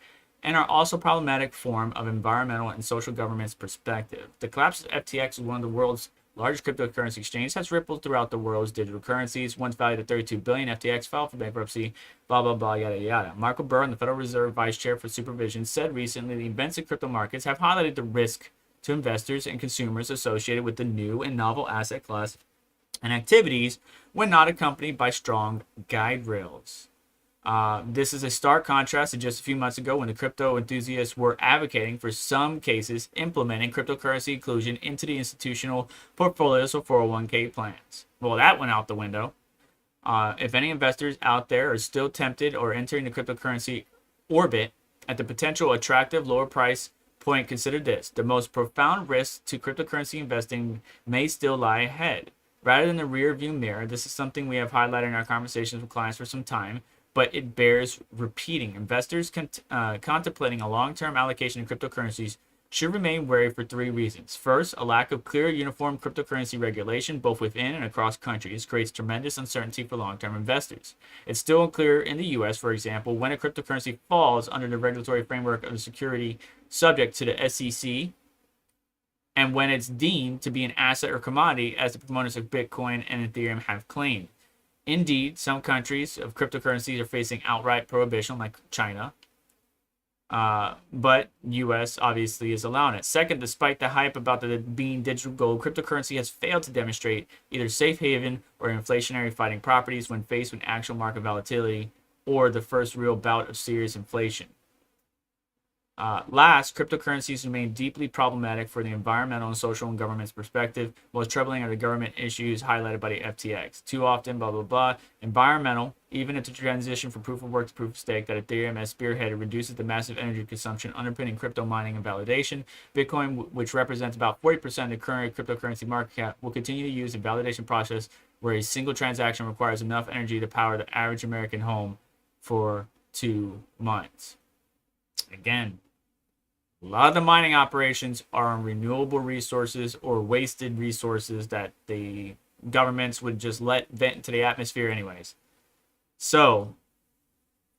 and are also a problematic form of environmental and social governance perspective. The collapse of FTX, one of the world's largest cryptocurrency exchanges, has rippled throughout the world's digital currencies. Once valued at $32 billion, FTX filed for bankruptcy, blah, blah, blah, yada, yada. Michael Burr, the Federal Reserve Vice Chair for Supervision, said recently the events in crypto markets have highlighted the risk to investors and consumers associated with the new and novel asset class and activities when not accompanied by strong guide rails. This is a stark contrast to just a few months ago when the crypto enthusiasts were advocating for some cases implementing cryptocurrency inclusion into the institutional portfolios of 401k plans. Well, that went out the window. If any investors out there are still tempted or entering the cryptocurrency orbit at the potential attractive lower price point, consider this. The most profound risk to cryptocurrency investing may still lie ahead. Rather than the rear view mirror, this is something we have highlighted in our conversations with clients for some time, but it bears repeating. Investors contemplating a long-term allocation in cryptocurrencies should remain wary for three reasons. First, a lack of clear, uniform cryptocurrency regulation, both within and across countries, creates tremendous uncertainty for long-term investors. It's still unclear in the U.S., for example, when a cryptocurrency falls under the regulatory framework of the security subject to the SEC, and when it's deemed to be an asset or commodity, as the proponents of Bitcoin and Ethereum have claimed. Indeed, some countries of cryptocurrencies are facing outright prohibition, like China, but U.S. obviously is allowing it. Second, despite the hype about the being digital gold, cryptocurrency has failed to demonstrate either safe haven or inflationary fighting properties when faced with actual market volatility or the first real bout of serious inflation. Last, cryptocurrencies remain deeply problematic for the environmental and social and government's perspective. Most troubling are the government issues highlighted by the FTX. Too often, blah, blah, blah. Environmental, even if the transition from proof of work to proof of stake that Ethereum has spearheaded reduces the massive energy consumption underpinning crypto mining and validation. Bitcoin, which represents about 40% of the current cryptocurrency market cap, will continue to use the validation process where a single transaction requires enough energy to power the average American home for 2 months. Again, a lot of the mining operations are on renewable resources or wasted resources that the governments would just let vent into the atmosphere anyways. So,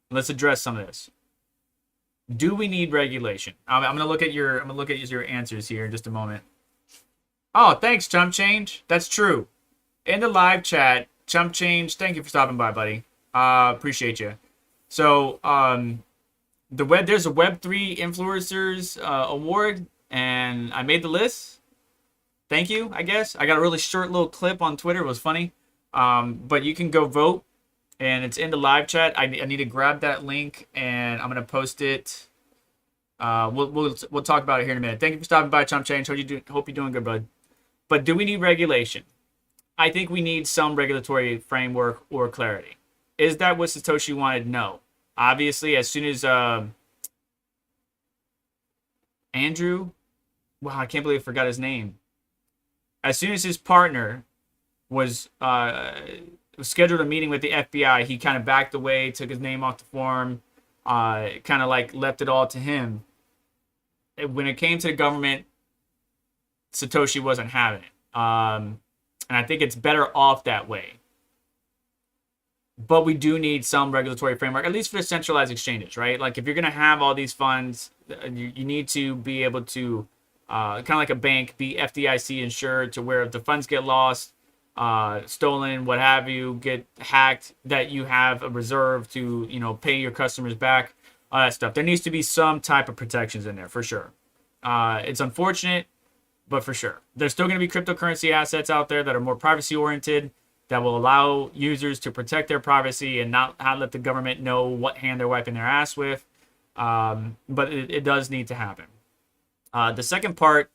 let's address some of this. Do we need regulation? I'm gonna look at your answers here in just a moment. Oh, thanks, Chum Change. That's true. In the live chat, Chum Change, thank you for stopping by, buddy. Appreciate you. So, there's a Web3 Influencers Award, and I made the list. Thank you, I guess. I got a really short little clip on Twitter. It was funny. But you can go vote, and it's in the live chat. I need to grab that link, and I'm going to post it. We'll talk about it here in a minute. Thank you for stopping by, Chum Change. Hope you're doing good, bud. But do we need regulation? I think we need some regulatory framework or clarity. Is that what Satoshi wanted? No. Obviously, as soon as Andrew, wow, I can't believe I forgot his name. As soon as his partner was scheduled a meeting with the FBI, he kind of backed away, took his name off the form, kind of like left it all to him. When it came to the government, Satoshi wasn't having it. And I think it's better off that way. But we do need some regulatory framework, at least for the centralized exchanges, right? Like if you're going to have all these funds, you need to be able to, kind of like a bank, be FDIC insured to where if the funds get lost, stolen, what have you, get hacked, that you have a reserve to, pay your customers back, all that stuff. There needs to be some type of protections in there for sure. It's unfortunate, but for sure. There's still going to be cryptocurrency assets out there that are more privacy oriented, that will allow users to protect their privacy and not let the government know what hand they're wiping their ass with. But it does need to happen. The second part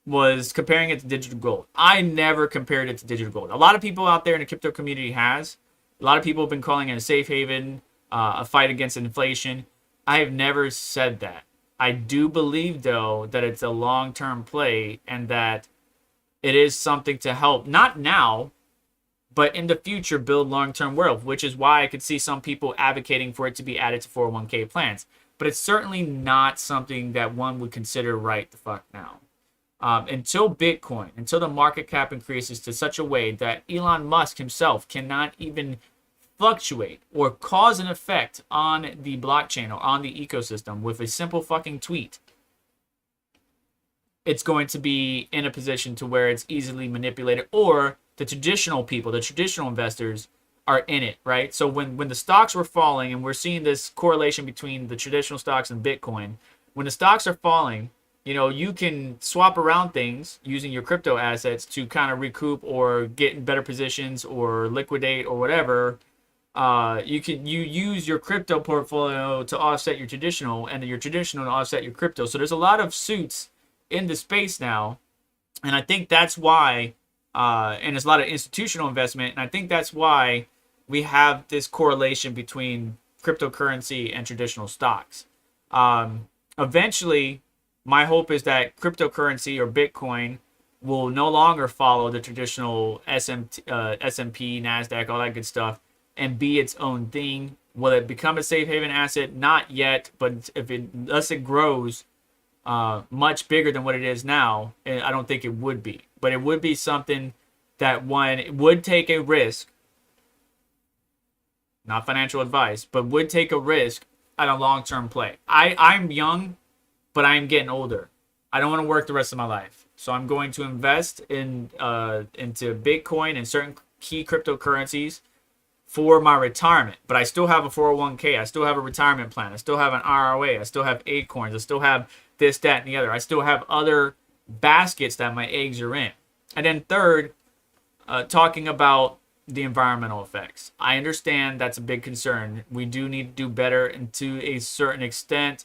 was comparing it to digital gold. I never compared it to digital gold. A lot of people out there in the crypto community has. A lot of people have been calling it a safe haven, a fight against inflation. I have never said that. I do believe, though, that it's a long-term play and that it is something to help, not now, but in the future, build long-term wealth, which is why I could see some people advocating for it to be added to 401k plans. But it's certainly not something that one would consider right the fuck now. Until Bitcoin, until the market cap increases to such a way that Elon Musk himself cannot even fluctuate or cause an effect on the blockchain or on the ecosystem with a simple fucking tweet, it's going to be in a position to where it's easily manipulated, or the traditional people, the traditional investors are in it, right? So when the stocks were falling, and we're seeing this correlation between the traditional stocks and Bitcoin, when the stocks are falling, you can swap around things using your crypto assets to kind of recoup or get in better positions or liquidate or whatever. You use your crypto portfolio to offset your traditional, and your traditional to offset your crypto. So there's a lot of suits in the space now, and I think that's why. And there's a lot of institutional investment, and I think that's why we have this correlation between cryptocurrency and traditional stocks. Eventually, my hope is that cryptocurrency or Bitcoin will no longer follow the traditional S&P, NASDAQ, all that good stuff, and be its own thing. Will it become a safe haven asset? Not yet, but unless it grows much bigger than what it is now, I don't think it would be. But it would be something that one would take a risk, not financial advice, but would take a risk at a long-term play. I'm young, but I'm getting older. I don't want to work the rest of my life. So I'm going to invest into Bitcoin and certain key cryptocurrencies for my retirement. But I still have a 401k. I still have a retirement plan. I still have an RRA. I still have Acorns. I still have this, that, and the other. I still have other baskets that my eggs are in. And then third, talking about the environmental effects. I understand that's a big concern. We do need to do better, and to a certain extent,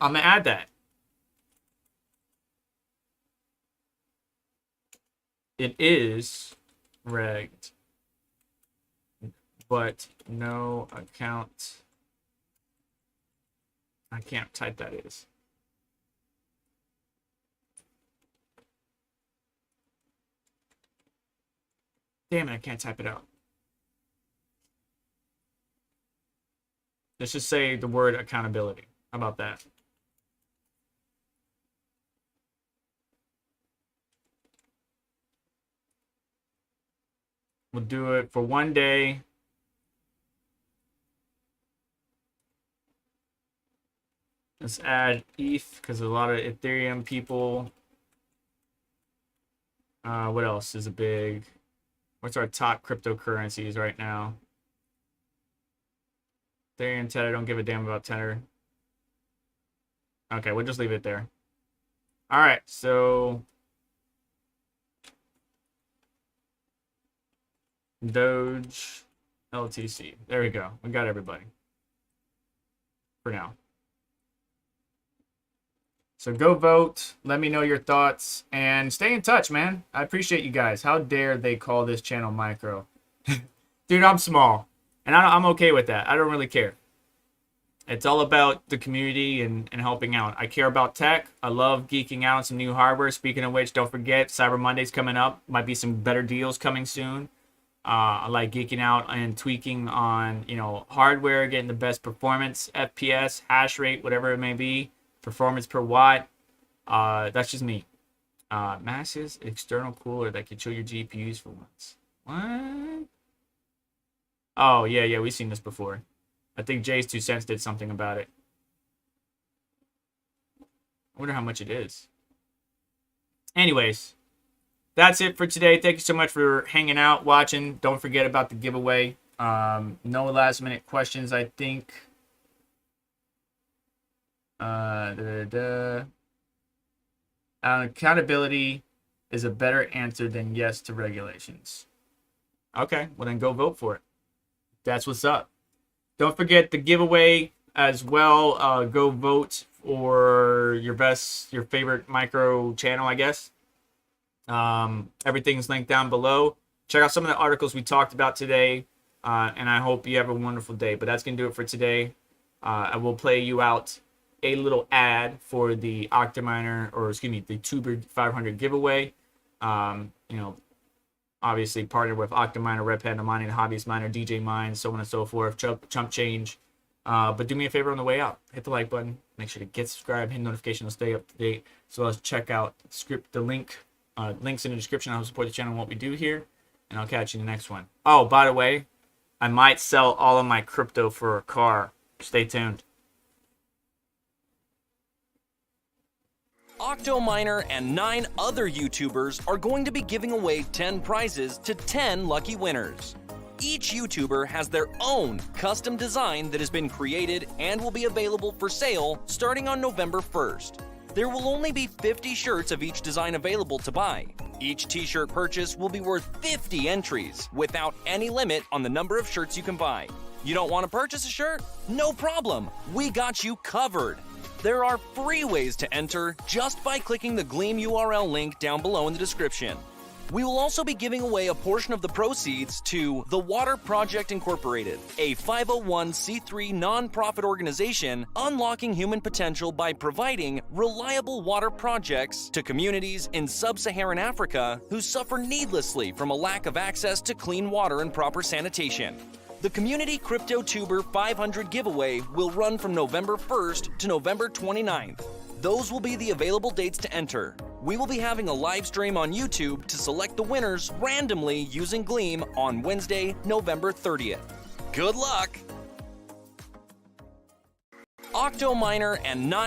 I'm going to add that. It is regged, but no account. I can't type that is. Damn it, I can't type it out. Let's just say the word accountability. How about that? We'll do it for one day. Let's add ETH because a lot of Ethereum people. What else is a big? What's our top cryptocurrencies right now? Ethereum, Tether. Don't give a damn about Tether. Okay, we'll just leave it there. All right, so Doge, LTC. There we go. We got everybody for now. So go vote. Let me know your thoughts and stay in touch, man. I appreciate you guys. How dare they call this channel micro? Dude, I'm small, and I'm okay with that. I don't really care. It's all about the community and helping out. I care about tech. I love geeking out on some new hardware. Speaking of which, don't forget, Cyber Monday's coming up. Might be some better deals coming soon. I like geeking out and tweaking on, hardware, getting the best performance, FPS, hash rate, whatever it may be, performance per watt. That's just me. Massive external cooler that can chill your GPUs for once. What? Oh, yeah, we've seen this before. I think Jay's 2 cents did something about it. I wonder how much it is. Anyways, that's it for today. Thank you so much for hanging out, watching. Don't forget about the giveaway. No last minute questions, I think. Accountability is a better answer than yes to regulations. Okay, well then go vote for it. That's what's up. Don't forget the giveaway as well. Go vote for your favorite micro channel, I guess. Everything's linked down below. Check out some of the articles we talked about today. And I hope you have a wonderful day. But that's going to do it for today. I will play you out a little ad for the the Tuber 500 giveaway. Obviously partnered with Octaminer, Red Panda Mining, Hobbyist Miner, DJ Mine, so on and so forth, Chum Change. But do me a favor on the way out. Hit the like button. Make sure to get subscribed, hit notification to stay up to date. So let's check out the links in the description on how to support the channel and what we do here. And I'll catch you in the next one. Oh, by the way, I might sell all of my crypto for a car. Stay tuned. Octominer and 9 other YouTubers are going to be giving away 10 prizes to 10 lucky winners. Each YouTuber has their own custom design that has been created and will be available for sale starting on November 1st. There will only be 50 shirts of each design available to buy. Each t-shirt purchase will be worth 50 entries without any limit on the number of shirts you can buy. You don't want to purchase a shirt? No problem. We got you covered. There are free ways to enter just by clicking the Gleam URL link down below in the description. We will also be giving away a portion of the proceeds to the Water Project Incorporated, a 501c3 nonprofit organization unlocking human potential by providing reliable water projects to communities in sub-Saharan Africa who suffer needlessly from a lack of access to clean water and proper sanitation. The Community Crypto Tuber 500 giveaway will run from November 1st to November 29th. Those will be the available dates to enter. We will be having a live stream on YouTube to select the winners randomly using Gleam on Wednesday, November 30th. Good luck! Octominer and 9